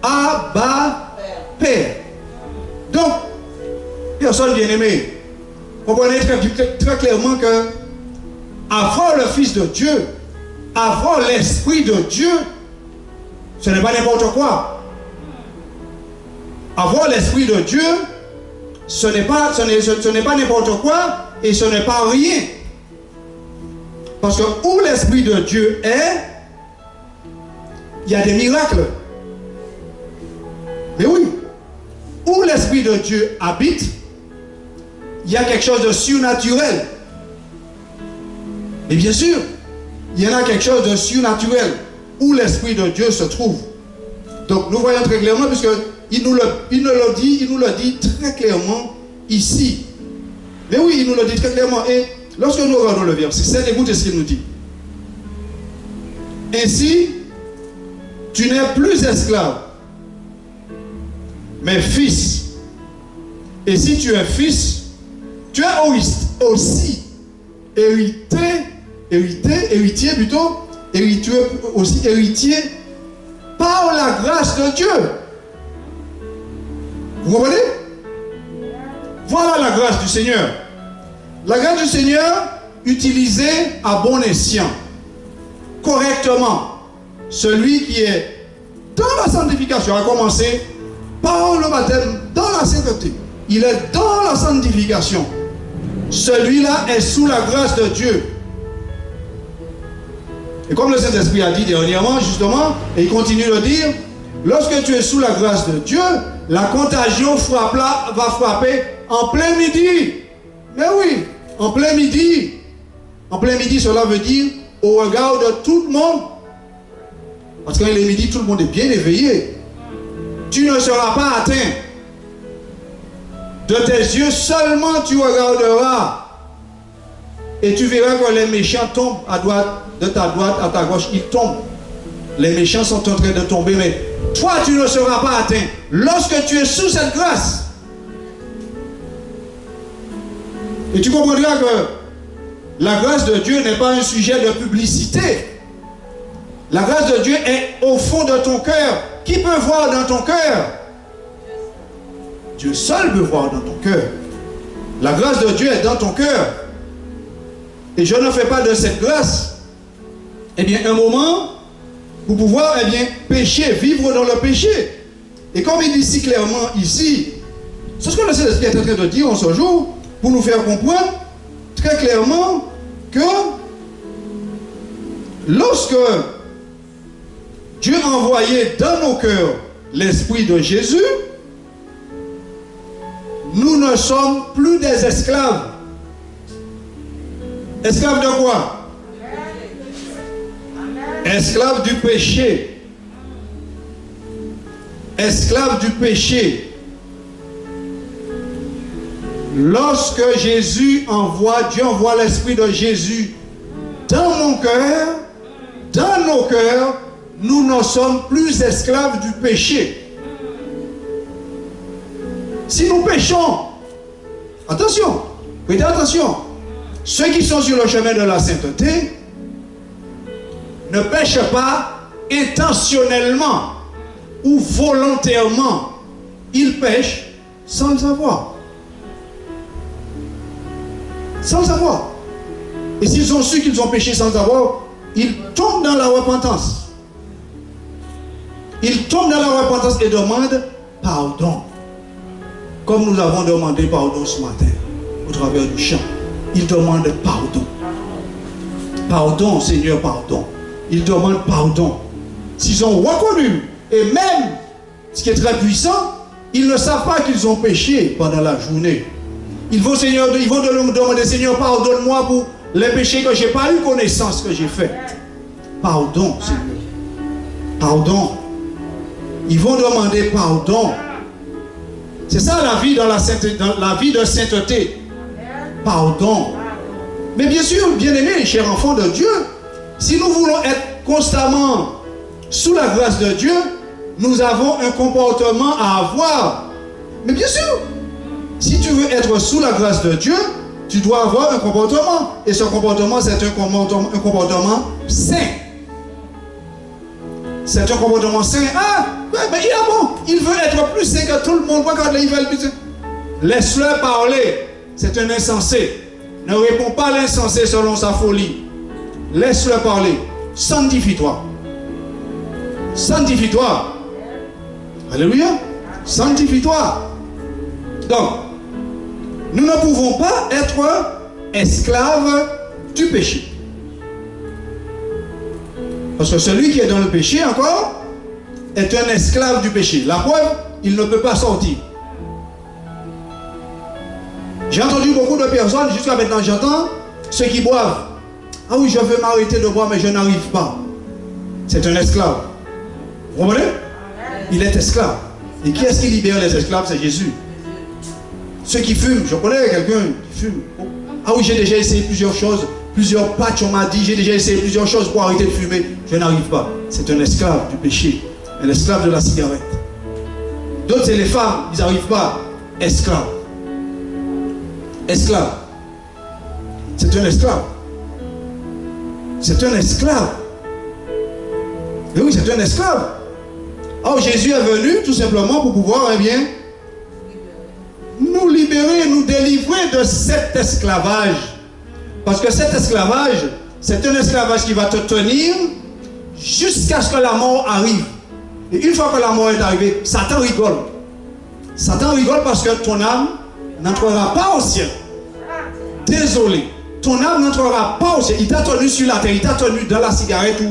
Abba Père. Donc, personne bien-aimée, comprenez très clairement que avoir le Fils de Dieu, avoir l'Esprit de Dieu, ce n'est pas n'importe quoi. Avoir l'Esprit de Dieu, ce n'est pas n'importe quoi et ce n'est pas rien. Parce que où l'Esprit de Dieu est, il y a des miracles. Mais oui, où l'Esprit de Dieu habite, il y a quelque chose de surnaturel. Mais bien sûr, il y en a quelque chose de surnaturel où l'Esprit de Dieu se trouve. Donc nous voyons très clairement, puisque il nous le dit très clairement ici. Mais oui, il nous le dit très clairement. Et lorsque nous regardons le verset 7, écoutez ce qu'il nous dit. Ainsi, tu n'es plus esclave, mais fils. Et si tu es fils, tu es aussi héritier par la grâce de Dieu. Vous comprenez? Voilà la grâce du Seigneur. La grâce du Seigneur utilisée à bon escient, correctement. Celui qui est dans la sanctification a commencé par le baptême dans la sainteté. Il est dans la sanctification. Celui-là est sous la grâce de Dieu. Et comme le Saint-Esprit a dit dernièrement, justement, et il continue de dire, lorsque tu es sous la grâce de Dieu, la contagion va frapper en plein midi. Mais oui, en plein midi. En plein midi, cela veut dire au regard de tout le monde. Parce que quand il est midi, tout le monde est bien éveillé. Tu ne seras pas atteint. De tes yeux seulement tu regarderas. Et tu verras que les méchants tombent à droite, de ta droite à ta gauche, ils tombent. Les méchants sont en train de tomber, mais toi tu ne seras pas atteint. Lorsque tu es sous cette grâce. Et tu comprendras que la grâce de Dieu n'est pas un sujet de publicité. La grâce de Dieu est au fond de ton cœur. Qui peut voir dans ton cœur? Dieu seul peut voir dans ton cœur. La grâce de Dieu est dans ton cœur. Et je ne fais pas de cette grâce, eh bien, un moment pour pouvoir, eh bien, pécher, vivre dans le péché. Et comme il dit si clairement ici, c'est ce que le Saint-Esprit est en train de dire en ce jour, pour nous faire comprendre très clairement que lorsque Dieu a envoyé dans nos cœurs l'Esprit de Jésus, nous ne sommes plus des esclaves. Esclaves de quoi? Esclaves du péché. Esclaves du péché. Lorsque Dieu envoie l'Esprit de Jésus dans mon cœur, dans nos cœurs, nous ne sommes plus esclaves du péché. Si nous péchons, attention, prêtez attention, ceux qui sont sur le chemin de la sainteté ne pêchent pas intentionnellement ou volontairement. Ils pêchent sans le savoir. Sans le savoir. Et s'ils ont su qu'ils ont péché sans le savoir, ils tombent dans la repentance. Ils tombent dans la repentance et demandent pardon. Comme nous avons demandé pardon ce matin au travers du chant. Ils demandent pardon. Pardon, Seigneur, pardon. Ils demandent pardon. S'ils ont reconnu, et même, ce qui est très puissant, ils ne savent pas qu'ils ont péché pendant la journée. Ils vont demander, Seigneur, pardonne-moi pour les péchés que je n'ai pas eu connaissance que j'ai fait. Pardon, Seigneur. Pardon. Ils vont demander pardon. C'est ça la vie dans la vie de sainteté. Pardon. Mais bien sûr, bien-aimés, chers enfants de Dieu, si nous voulons être constamment sous la grâce de Dieu, nous avons un comportement à avoir. Mais bien sûr, si tu veux être sous la grâce de Dieu, tu dois avoir un comportement. Et ce comportement, c'est un comportement sain. C'est un comportement sain. Ah, mais il est bon. Il veut être plus sain que tout le monde. Regarde, il veut être plus sain. Laisse-le parler. C'est un insensé. Ne réponds pas à l'insensé selon sa folie. Laisse-le parler. Sanctifie-toi. Sanctifie-toi. Alléluia. Sanctifie-toi. Donc, nous ne pouvons pas être esclaves du péché. Parce que celui qui est dans le péché encore est un esclave du péché. La preuve, il ne peut pas sortir. J'ai entendu beaucoup de personnes, jusqu'à maintenant j'entends ceux qui boivent. Ah oui, je veux m'arrêter de boire, mais je n'arrive pas. C'est un esclave. Vous comprenez? Il est esclave. Et qui est-ce qui libère les esclaves? C'est Jésus. Ceux qui fument, je connais quelqu'un qui fume. Ah oui, j'ai déjà essayé plusieurs choses, plusieurs patchs, on m'a dit, j'ai déjà essayé plusieurs choses pour arrêter de fumer. Je n'arrive pas. C'est un esclave du péché, un esclave de la cigarette. D'autres, c'est les femmes, ils n'arrivent pas. Esclave. Esclave. C'est un esclave. C'est un esclave. Et oui, c'est un esclave. Or, Jésus est venu tout simplement pour pouvoir, eh bien, nous libérer, nous délivrer de cet esclavage. Parce que cet esclavage, c'est un esclavage qui va te tenir jusqu'à ce que la mort arrive. Et une fois que la mort est arrivée, Satan rigole. Satan rigole parce que ton âme n'entrera pas au ciel. Désolé. Ton âme n'entrera pas au ciel. Il t'a tenu sur la terre, il t'a tenu dans la cigarette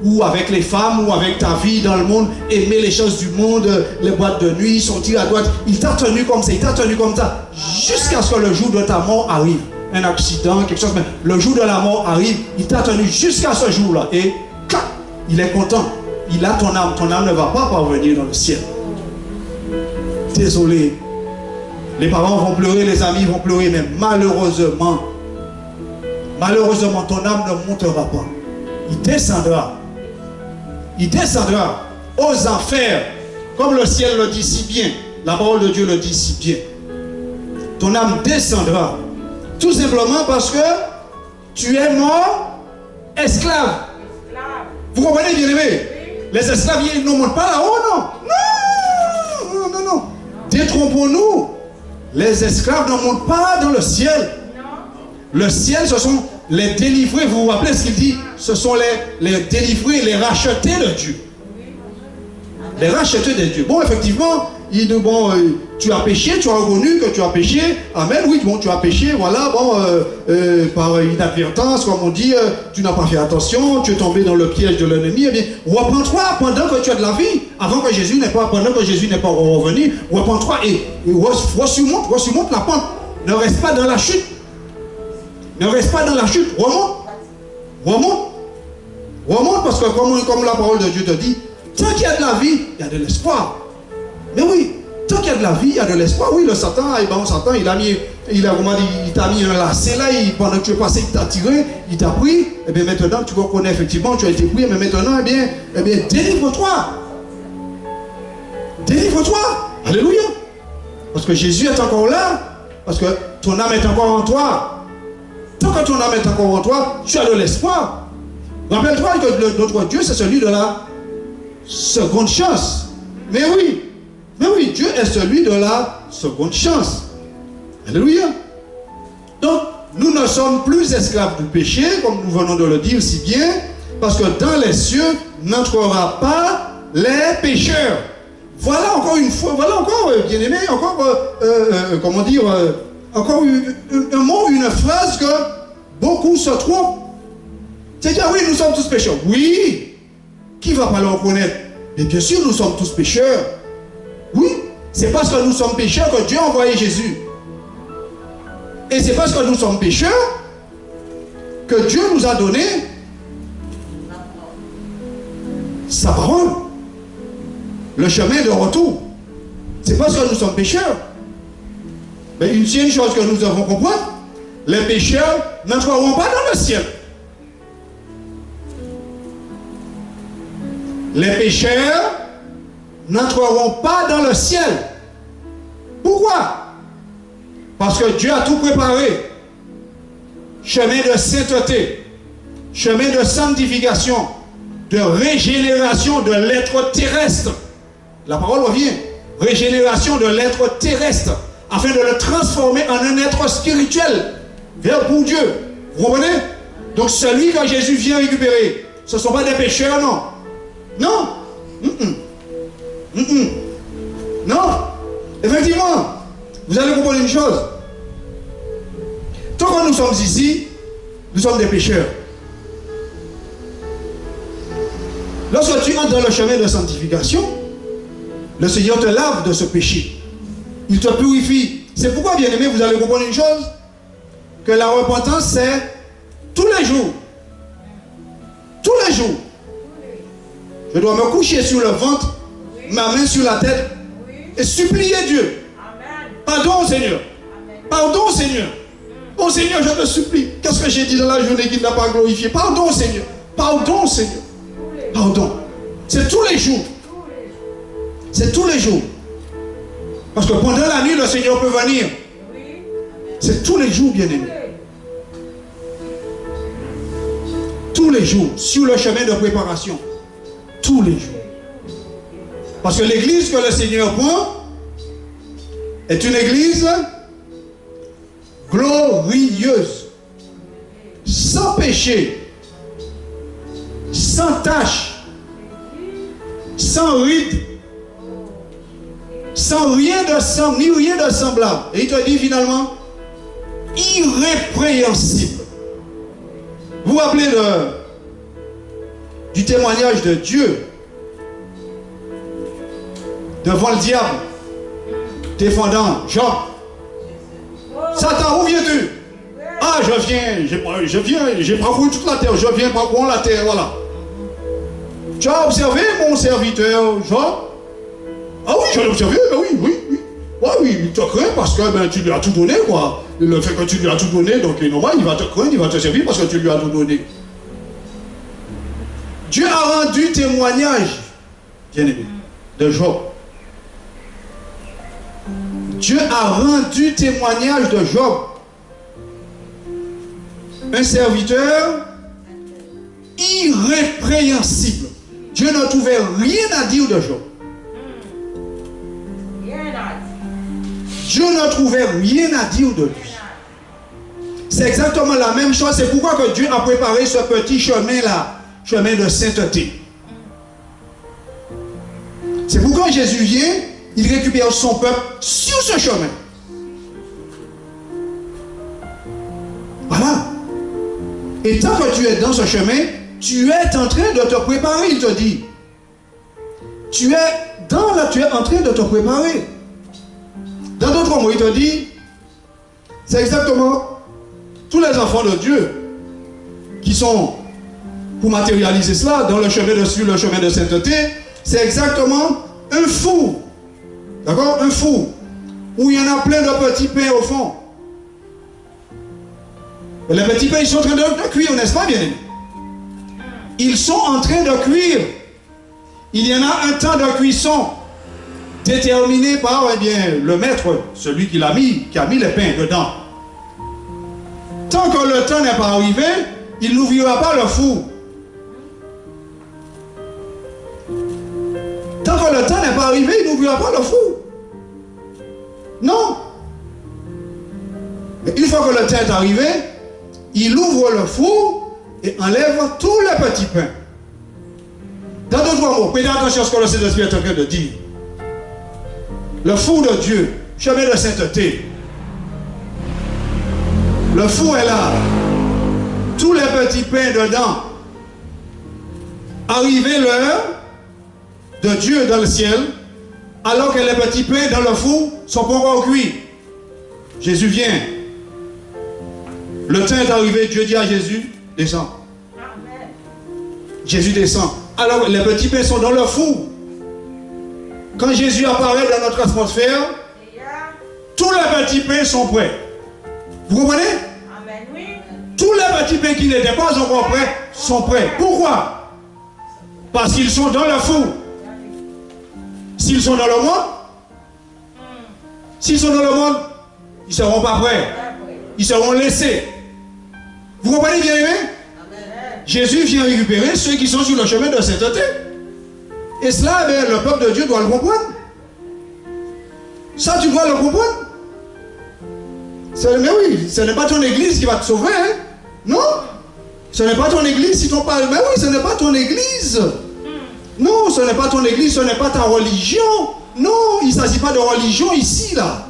ou avec les femmes, ou avec ta vie dans le monde, aimer les choses du monde, les boîtes de nuit, sortir à droite. Il t'a tenu comme ça, il t'a tenu comme ça, jusqu'à ce que le jour de ta mort arrive. Un accident, quelque chose, mais le jour de la mort arrive, il t'a tenu jusqu'à ce jour-là. Et clac, il est content. Il a ton âme ne va pas parvenir dans le ciel. Désolé. Les parents vont pleurer, les amis vont pleurer, mais malheureusement, ton âme ne montera pas. Il descendra. Il descendra aux enfers, comme le ciel le dit si bien, la parole de Dieu le dit si bien. Ton âme descendra, tout simplement parce que tu es mort esclave. Vous comprenez, bien aimé? Les esclaves, ils ne montent pas là-haut, non. Non. Détrompons-nous. Les esclaves ne montent pas dans le ciel. Le ciel, ce sont les délivrés. Vous vous rappelez ce qu'il dit? Ce sont les délivrés, les rachetés de Dieu. Les rachetés de Dieu. Bon, effectivement, il dit, bon, tu as péché, tu as reconnu que tu as péché. Amen, oui, bon, tu as péché, voilà, bon, par inadvertance, comme on dit, tu n'as pas fait attention, tu es tombé dans le piège de l'ennemi. Eh bien, reprends-toi pendant que tu as de la vie, pendant que Jésus n'est pas revenu, reprends-toi et resurmonte la pente. Ne reste pas dans la chute. Ne reste pas dans la chute. Remonte, parce que comme la parole de Dieu te dit, tant qu'il y a de la vie, il y a de l'espoir. Mais oui, tant qu'il y a de la vie, il y a de l'espoir. Oui, le Satan, il t'a mis un lacet là, pendant que tu es passé, il t'a tiré, il t'a pris. Et bien maintenant, tu reconnais effectivement, tu as été pris, mais maintenant, eh bien, délivre-toi. Délivre-toi. Alléluia. Parce que Jésus est encore là. Parce que ton âme est encore en toi. Tant que ton âme est encore en toi, tu as de l'espoir. Rappelle-toi que notre Dieu, c'est celui de la seconde chance. Mais oui, Dieu est celui de la seconde chance. Alléluia. Donc, nous ne sommes plus esclaves du péché, comme nous venons de le dire si bien, parce que dans les cieux n'entrera pas les pécheurs. Voilà encore une fois, voilà encore, bien aimé, encore, comment dire, encore un mot, une phrase que beaucoup se trompent. C'est-à-dire, oui, nous sommes tous pécheurs. Oui, qui va pas le reconnaître? Mais bien sûr, nous sommes tous pécheurs. Oui, c'est parce que nous sommes pécheurs que Dieu a envoyé Jésus. Et c'est parce que nous sommes pécheurs que Dieu nous a donné sa parole. Le chemin de retour. C'est parce que nous sommes pécheurs. Mais une seule chose que nous devons comprendre, les pécheurs n'entreront pas dans le ciel. Les pécheurs n'entreront pas dans le ciel. Pourquoi? Parce que Dieu a tout préparé. Chemin de sainteté, chemin de sanctification, de régénération de l'être terrestre. La parole revient. Régénération de l'être terrestre, afin de le transformer en un être spirituel, vers pour Dieu. Vous comprenez? Donc celui que Jésus vient récupérer, ce ne sont pas des pécheurs, non. Non. Non. Effectivement, vous allez comprendre une chose. Tant que nous sommes ici, nous sommes des pécheurs. Lorsque tu entres dans le chemin de sanctification, le Seigneur te lave de ce péché. Il te purifie. C'est pourquoi, bien aimé, vous allez comprendre une chose, que la repentance, c'est tous les jours. Tous les jours. Je dois me coucher sur le ventre, ma main sur la tête, et supplier Dieu. Pardon, Seigneur. Pardon, Seigneur. Oh Seigneur, je te supplie. Qu'est-ce que j'ai dit dans la journée qui ne t'a pas glorifié? Pardon, Seigneur. Pardon, Seigneur. Pardon. C'est tous les jours. C'est tous les jours. Parce que pendant la nuit, le Seigneur peut venir. C'est tous les jours, bien-aimés. Tous les jours, sur le chemin de préparation. Tous les jours. Parce que l'église que le Seigneur prend est une église glorieuse, sans péché, sans tache, sans ride, sans rien de semblable, ni rien de semblable. Et il te dit finalement, irrépréhensible. Vous vous rappelez du témoignage de Dieu devant le diable, défendant Job. Satan, où viens-tu? Ah, je viens, j'ai parcouru toute la terre, je viens parcourir la terre, voilà. Tu as observé mon serviteur Job? Ah oui, je l'ai observé, ben oui. Ouais, oui, il te craint parce que ben, tu lui as tout donné, quoi. Le fait que tu lui as tout donné, donc normal, il va te craindre, il va te servir parce que tu lui as tout donné. Dieu a rendu témoignage, bien aimé, de Job. Dieu a rendu témoignage de Job. Un serviteur irrépréhensible. Dieu ne trouvait rien à dire de Job. Dieu ne trouvait rien à dire de lui. C'est exactement la même chose. C'est pourquoi que Dieu a préparé ce petit chemin-là, chemin de sainteté. C'est pourquoi Jésus vient, il récupère son peuple sur ce chemin. Voilà. Et tant que tu es dans ce chemin, tu es en train de te préparer, il te dit. Tu es en train de te préparer. Dans d'autres mots, il te dit, c'est exactement tous les enfants de Dieu qui sont, pour matérialiser cela, sur le chemin de sainteté, c'est exactement un four. D'accord? Un four. Où il y en a plein de petits pains au fond. Et les petits pains, ils sont en train de cuire, n'est-ce pas, bien-aimés? Ils sont en train de cuire. Il y en a un temps de cuisson déterminé par le maître, celui qui a mis les pains dedans. Tant que le temps n'est pas arrivé, il n'ouvrira pas le four. Tant que le temps n'est pas arrivé, il n'ouvrira pas le four. Non. Mais une fois que le temps est arrivé, il ouvre le four et enlève tous les petits pains. Dans d'autres mots, prenez attention à ce que le Saint-Esprit est en train de dire. Le four de Dieu, chemin de sainteté. Le four est là. Tous les petits pains dedans. Arrivé l'heure de Dieu dans le ciel, alors que les petits pains dans le four sont pas encore cuits. Jésus vient. Le temps est arrivé, Dieu dit à Jésus, descends. Amen. Jésus descend. Alors les petits pains sont dans le four. Quand Jésus apparaît dans notre atmosphère, tous les petits pains sont prêts. Vous comprenez? Amen, oui. Tous les petits pains qui n'étaient pas encore prêts sont prêts. Pourquoi? Parce qu'ils sont dans le four. S'ils sont dans le monde, ils ne seront pas prêts. Ils seront laissés. Vous comprenez, bien aimé? Jésus vient récupérer ceux qui sont sur le chemin de sainteté. Et cela, le peuple de Dieu doit le comprendre. Ça, tu dois le comprendre. Mais oui, ce n'est pas ton église qui va te sauver. Hein? Non. Ce n'est pas ton église si ton parle. Mais oui, ce n'est pas ton église. Non, ce n'est pas ton église, ce n'est pas ta religion. Non, il ne s'agit pas de religion ici, là.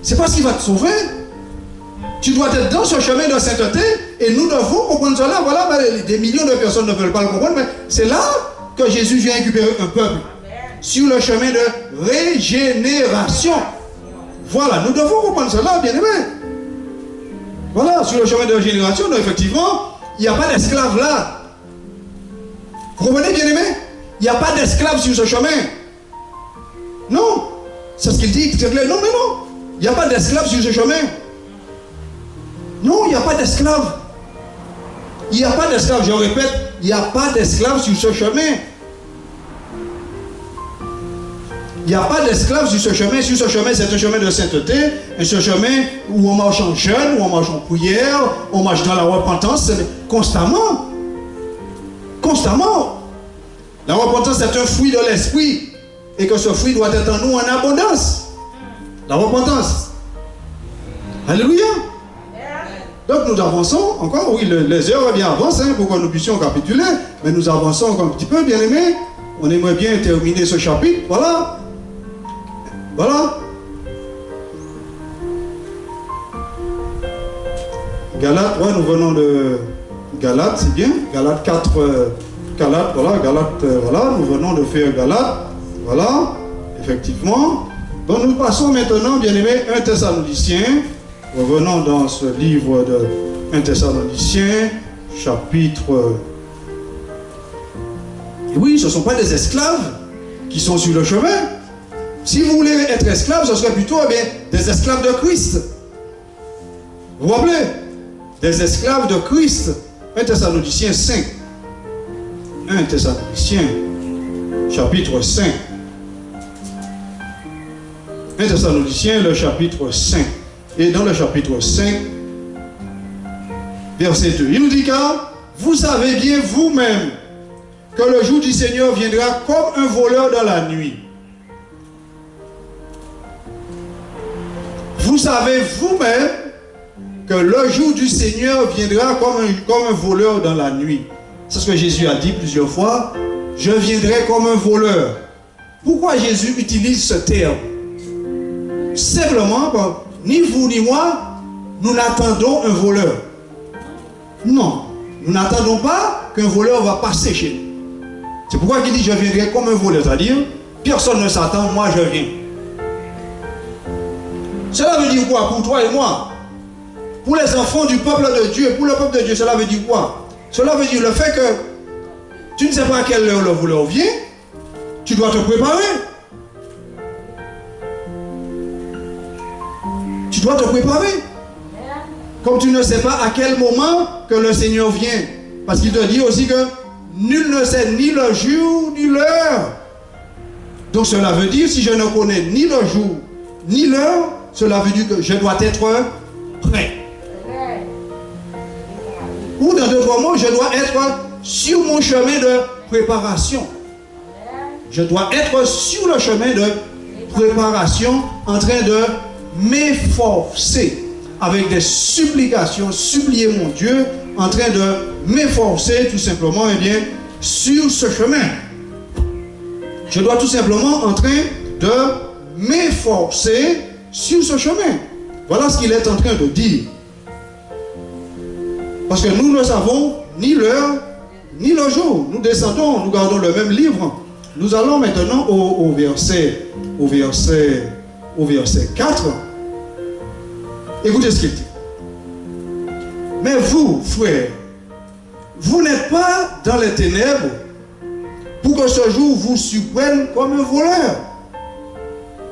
C'est pas ce qui va te sauver. Tu dois être dans ce chemin de sainteté et nous devons comprendre cela. Voilà, des millions de personnes ne veulent pas le comprendre, mais c'est là que Jésus vient récupérer un peuple. Sur le chemin de régénération. Voilà, nous devons comprendre cela, bien aimé. Voilà, sur le chemin de régénération, donc effectivement, il n'y a pas d'esclaves là. Vous comprenez, bien aimé? Il n'y a pas d'esclaves sur ce chemin. Non. C'est ce qu'il dit. Non, mais non. Il n'y a pas d'esclaves sur ce chemin. Non, il n'y a pas d'esclaves. Il n'y a pas d'esclaves, je répète, il n'y a pas d'esclaves sur ce chemin. Il n'y a pas d'esclaves sur ce chemin. Sur ce chemin, c'est un chemin de sainteté. Et ce chemin où on marche en jeûne, où on marche en prière, on marche dans la repentance, constamment. Constamment. La repentance est un fruit de l'esprit. Et que ce fruit doit être en nous en abondance. La repentance. Alléluia. Donc nous avançons encore, oui, les heures bien avancent pour que nous puissions capituler, mais nous avançons encore un petit peu, bien aimés. On aimerait bien terminer ce chapitre, voilà. Voilà. Galates, ouais, nous venons de Galates, c'est bien. Galates 4, voilà, voilà, nous venons de faire Galates, voilà, effectivement. Donc nous passons maintenant, bien aimés, 1 Thessaloniciens. Revenons dans ce livre de 1 Thessaloniciens, chapitre. Et oui, ce ne sont pas des esclaves qui sont sur le chemin. Si vous voulez être esclave, ce serait plutôt des esclaves de Christ. Vous vous rappelez? Des esclaves de Christ. 1 Thessaloniciens 5. 1 Thessaloniciens, chapitre 5. 1 Thessaloniciens, le chapitre 5. Et dans le chapitre 5, verset 2, il nous dit: car vous savez bien vous-même que le jour du Seigneur viendra comme un voleur dans la nuit. Vous savez vous-même que le jour du Seigneur viendra comme un voleur dans la nuit. C'est ce que Jésus a dit plusieurs fois. Je viendrai comme un voleur. Pourquoi Jésus utilise ce terme? Simplement, ni vous ni moi, nous n'attendons un voleur. Non, nous n'attendons pas qu'un voleur va passer chez nous. C'est pourquoi il dit je viendrai comme un voleur, c'est-à-dire personne ne s'attend, moi je viens. Cela veut dire quoi pour toi et moi? Pour les enfants du peuple de Dieu, pour le peuple de Dieu, cela veut dire quoi? Cela veut dire le fait que tu ne sais pas à quelle heure le voleur vient, tu dois te préparer. Tu dois te préparer. Comme tu ne sais pas à quel moment que le Seigneur vient. Parce qu'il te dit aussi que nul ne sait ni le jour ni l'heure. Donc cela veut dire, si je ne connais ni le jour ni l'heure, cela veut dire que je dois être prêt. Ou dans d'autres mots, je dois être sur mon chemin de préparation. Je dois être sur le chemin de préparation, en train de m'efforcer avec des supplications, supplier mon Dieu, en train de m'efforcer tout simplement, eh bien, sur ce chemin. Je dois tout simplement en train de m'efforcer sur ce chemin. Voilà ce qu'il est en train de dire. Parce que nous ne savons ni l'heure, ni le jour. Nous descendons, nous gardons le même livre. Nous allons maintenant au verset 4. Écoutez ce qu'il dit. Mais vous, frères, vous n'êtes pas dans les ténèbres pour que ce jour vous surprenne comme un voleur.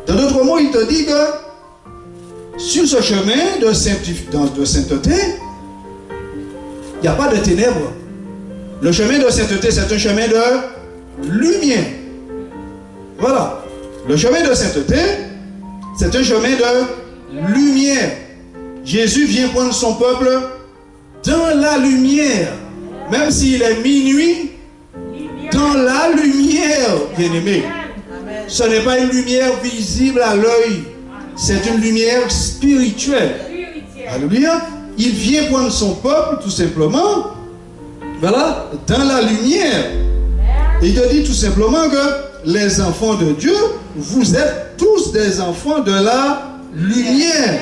Dans d'autres mots, il te dit que sur ce chemin de sainteté, il n'y a pas de ténèbres. Le chemin de sainteté, c'est un chemin de lumière. Voilà. Le chemin de sainteté, c'est un chemin de lumière. Jésus vient prendre son peuple dans la lumière. Même s'il est minuit, dans la lumière, bien-aimé. Ce n'est pas une lumière visible à l'œil. C'est une lumière spirituelle. Alléluia. Il vient prendre son peuple, tout simplement, voilà, dans la lumière. Et il te dit tout simplement que les enfants de Dieu, vous êtes tous des enfants de la lumière.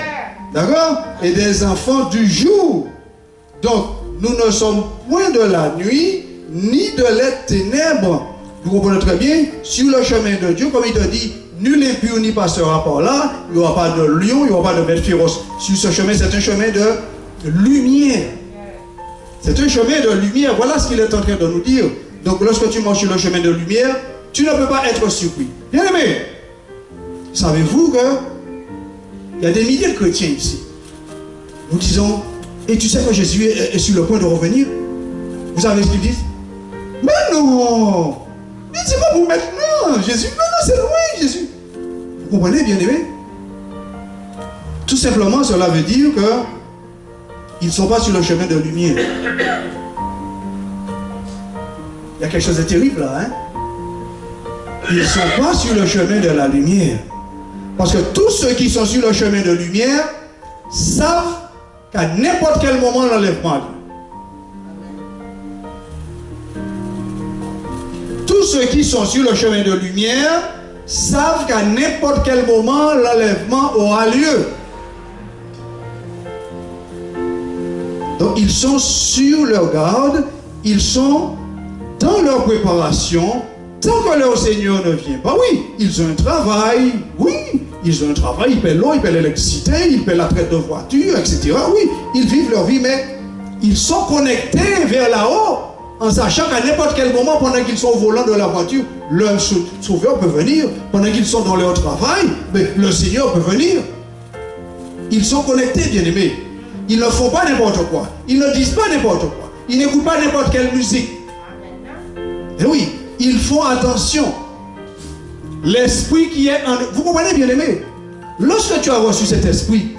D'accord? Et des enfants du jour. Donc, nous ne sommes point de la nuit, ni de les ténèbres. Vous comprenez très bien, sur le chemin de Dieu, comme il te dit, nul impur n'y passera par là, il n'y aura pas de lion, il n'y aura pas de bête féroce. Sur ce chemin, c'est un chemin de lumière. C'est un chemin de lumière. Voilà ce qu'il est en train de nous dire. Donc, lorsque tu marches sur le chemin de lumière, tu ne peux pas être surpris. Bien aimé, savez-vous que il y a des milliers de chrétiens ici. Nous disons, et tu sais que Jésus est sur le point de revenir? Vous savez ce qu'ils disent? Mais non! Mais c'est pas pour maintenant! Jésus, non, c'est loin, Jésus! Vous comprenez, bien aimé? Tout simplement, cela veut dire que ils ne sont pas sur le chemin de lumière. Il y a quelque chose de terrible là, hein? Ils ne sont pas sur le chemin de la lumière. Parce que tous ceux qui sont sur le chemin de lumière savent qu'à n'importe quel moment l'enlèvement a lieu. Tous ceux qui sont sur le chemin de lumière savent qu'à n'importe quel moment l'enlèvement aura lieu. Donc ils sont sur leur garde, ils sont dans leur préparation. Tant que leur Seigneur ne vient pas, oui, ils ont un travail, oui, ils ont un travail, ils paient l'eau, ils paient l'électricité, ils paient la traite de voiture, etc. Oui, ils vivent leur vie, mais ils sont connectés vers là-haut, en sachant qu'à n'importe quel moment, pendant qu'ils sont au volant de la voiture, leur sauveur peut venir. Pendant qu'ils sont dans leur travail, mais le Seigneur peut venir. Ils sont connectés, bien-aimés. Ils ne font pas n'importe quoi. Ils ne disent pas n'importe quoi. Ils n'écoutent pas n'importe quelle musique. Et oui, ils font attention. L'esprit qui est en... Vous comprenez, bien-aimé? Lorsque tu as reçu cet esprit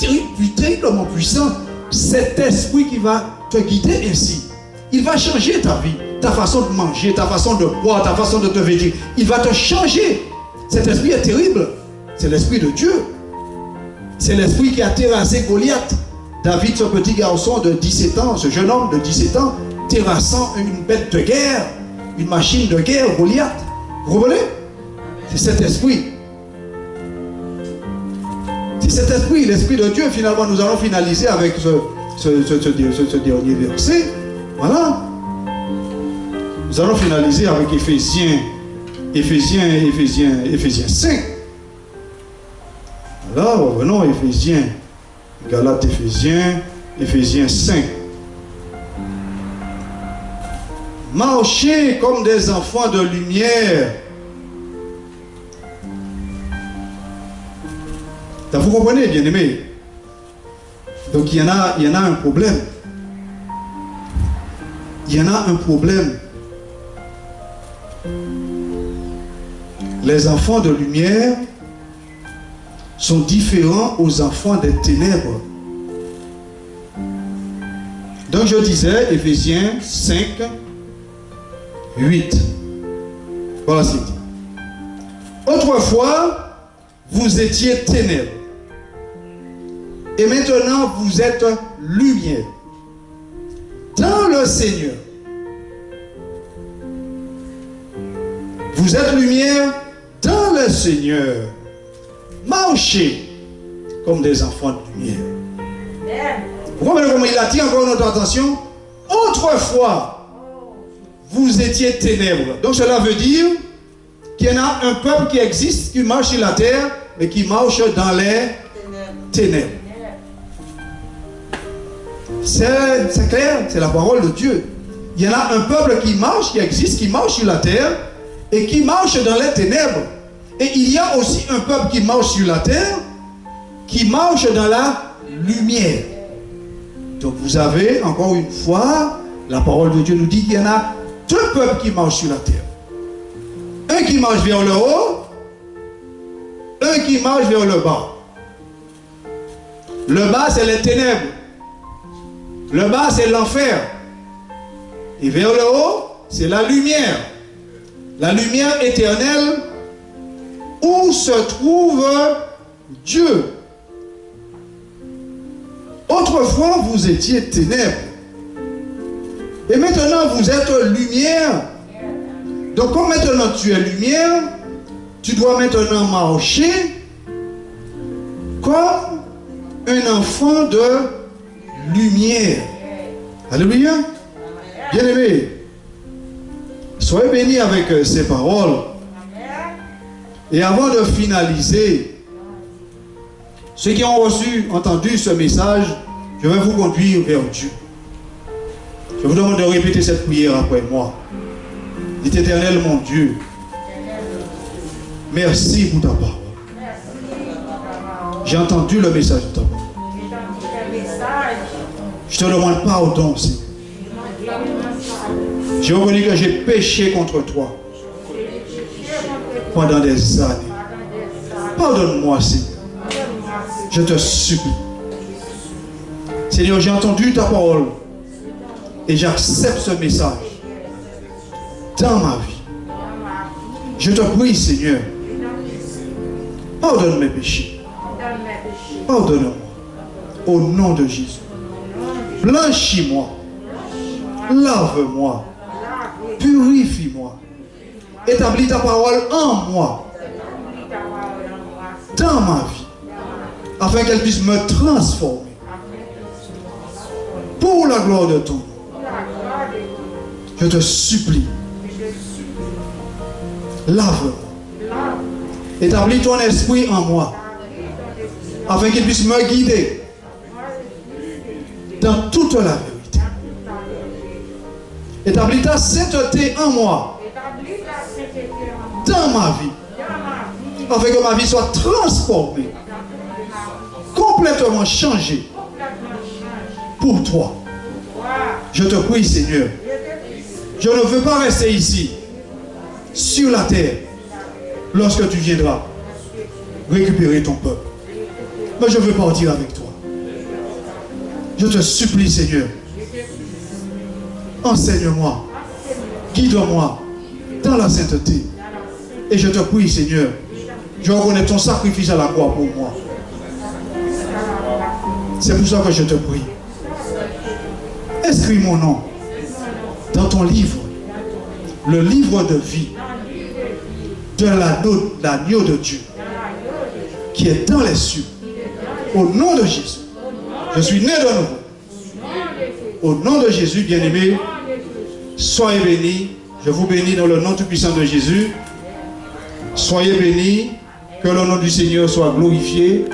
terriblement puissant, cet esprit qui va te guider ainsi, il va changer ta vie, ta façon de manger, ta façon de boire, ta façon de te vêtir. Il va te changer. Cet esprit est terrible. C'est l'esprit de Dieu. C'est l'esprit qui a terrassé Goliath. David, ce petit garçon de 17 ans, ce jeune homme de 17 ans, terrassant une bête de guerre, une machine de guerre, Goliath. Vous comprenez? C'est cet esprit. C'est cet esprit, l'esprit de Dieu. Finalement, nous allons finaliser avec ce dernier verset. Voilà. Nous allons finaliser avec Éphésiens 5. Alors, revenons à Éphésiens, Galates, Éphésiens 5. Marchez comme des enfants de lumière. Vous comprenez, bien aimé? Donc il y en a un problème. Il y en a un problème. Les enfants de lumière sont différents aux enfants des ténèbres. Donc je disais, Éphésiens 5, 8. Voilà ce qu'il dit. Autrefois, vous étiez ténèbres. Et maintenant, vous êtes lumière. Dans le Seigneur. Vous êtes lumière dans le Seigneur. Marchez comme des enfants de lumière. Vous comprenez comment il attire encore notre attention? Autrefois, vous étiez ténèbres. Donc cela veut dire qu'il y en a un peuple qui existe, qui marche sur la terre, mais qui marche dans les ténèbres. C'est clair, c'est la parole de Dieu. Il y en a un peuple qui marche, qui existe, qui marche sur la terre et qui marche dans les ténèbres. Et il y a aussi un peuple qui marche sur la terre, qui marche dans la lumière. Donc vous avez, encore une fois, la parole de Dieu nous dit qu'il y en a deux peuples qui marchent sur la terre. Un qui marche vers le haut, un qui marche vers le bas. Le bas, c'est les ténèbres. Le bas, c'est l'enfer. Et vers le haut, c'est la lumière. La lumière éternelle où se trouve Dieu. Autrefois, vous étiez ténèbres. Et maintenant, vous êtes lumière. Donc, comme maintenant tu es lumière, tu dois maintenant marcher comme un enfant de lumière. Alléluia. Bien-aimés, soyez bénis avec ces paroles. Et avant de finaliser, ceux qui ont entendu ce message, je vais vous conduire vers Dieu. Je vous demande de répéter cette prière après moi. Dites: Éternel mon Dieu, merci pour ta parole. J'ai entendu le message de ta parole. Je te demande pardon, Seigneur. J'ai reconnu que j'ai péché contre toi pendant des années. Pardonne-moi, Seigneur. Je te supplie. Seigneur, j'ai entendu ta parole et j'accepte ce message dans ma vie. Je te prie, Seigneur, pardonne mes péchés. Pardonne-moi au nom de Jésus. Blanchis-moi, lave-moi, purifie-moi, établis ta parole en moi, dans ma vie, afin qu'elle puisse me transformer pour la gloire de ton nom. Je te supplie, lave-moi, établis ton esprit en moi, afin qu'il puisse me guider dans toute la vérité. Établis ta sainteté en moi, dans ma vie, afin que ma vie soit transformée, complètement changée pour toi. Je te prie, Seigneur, je ne veux pas rester ici, sur la terre, lorsque tu viendras récupérer ton peuple. Mais je veux partir avec toi. Je te supplie, Seigneur, enseigne-moi, guide-moi dans la sainteté. Et je te prie, Seigneur, je reconnais ton sacrifice à la croix pour moi. C'est pour ça que je te prie. Inscris mon nom dans ton livre, le livre de vie. de l'agneau de Dieu qui est dans les cieux. Au nom de Jésus, je suis né de nouveau. Au nom de Jésus, bien-aimés, soyez bénis. Je vous bénis dans le nom tout-puissant de Jésus. Soyez bénis. Que le nom du Seigneur soit glorifié.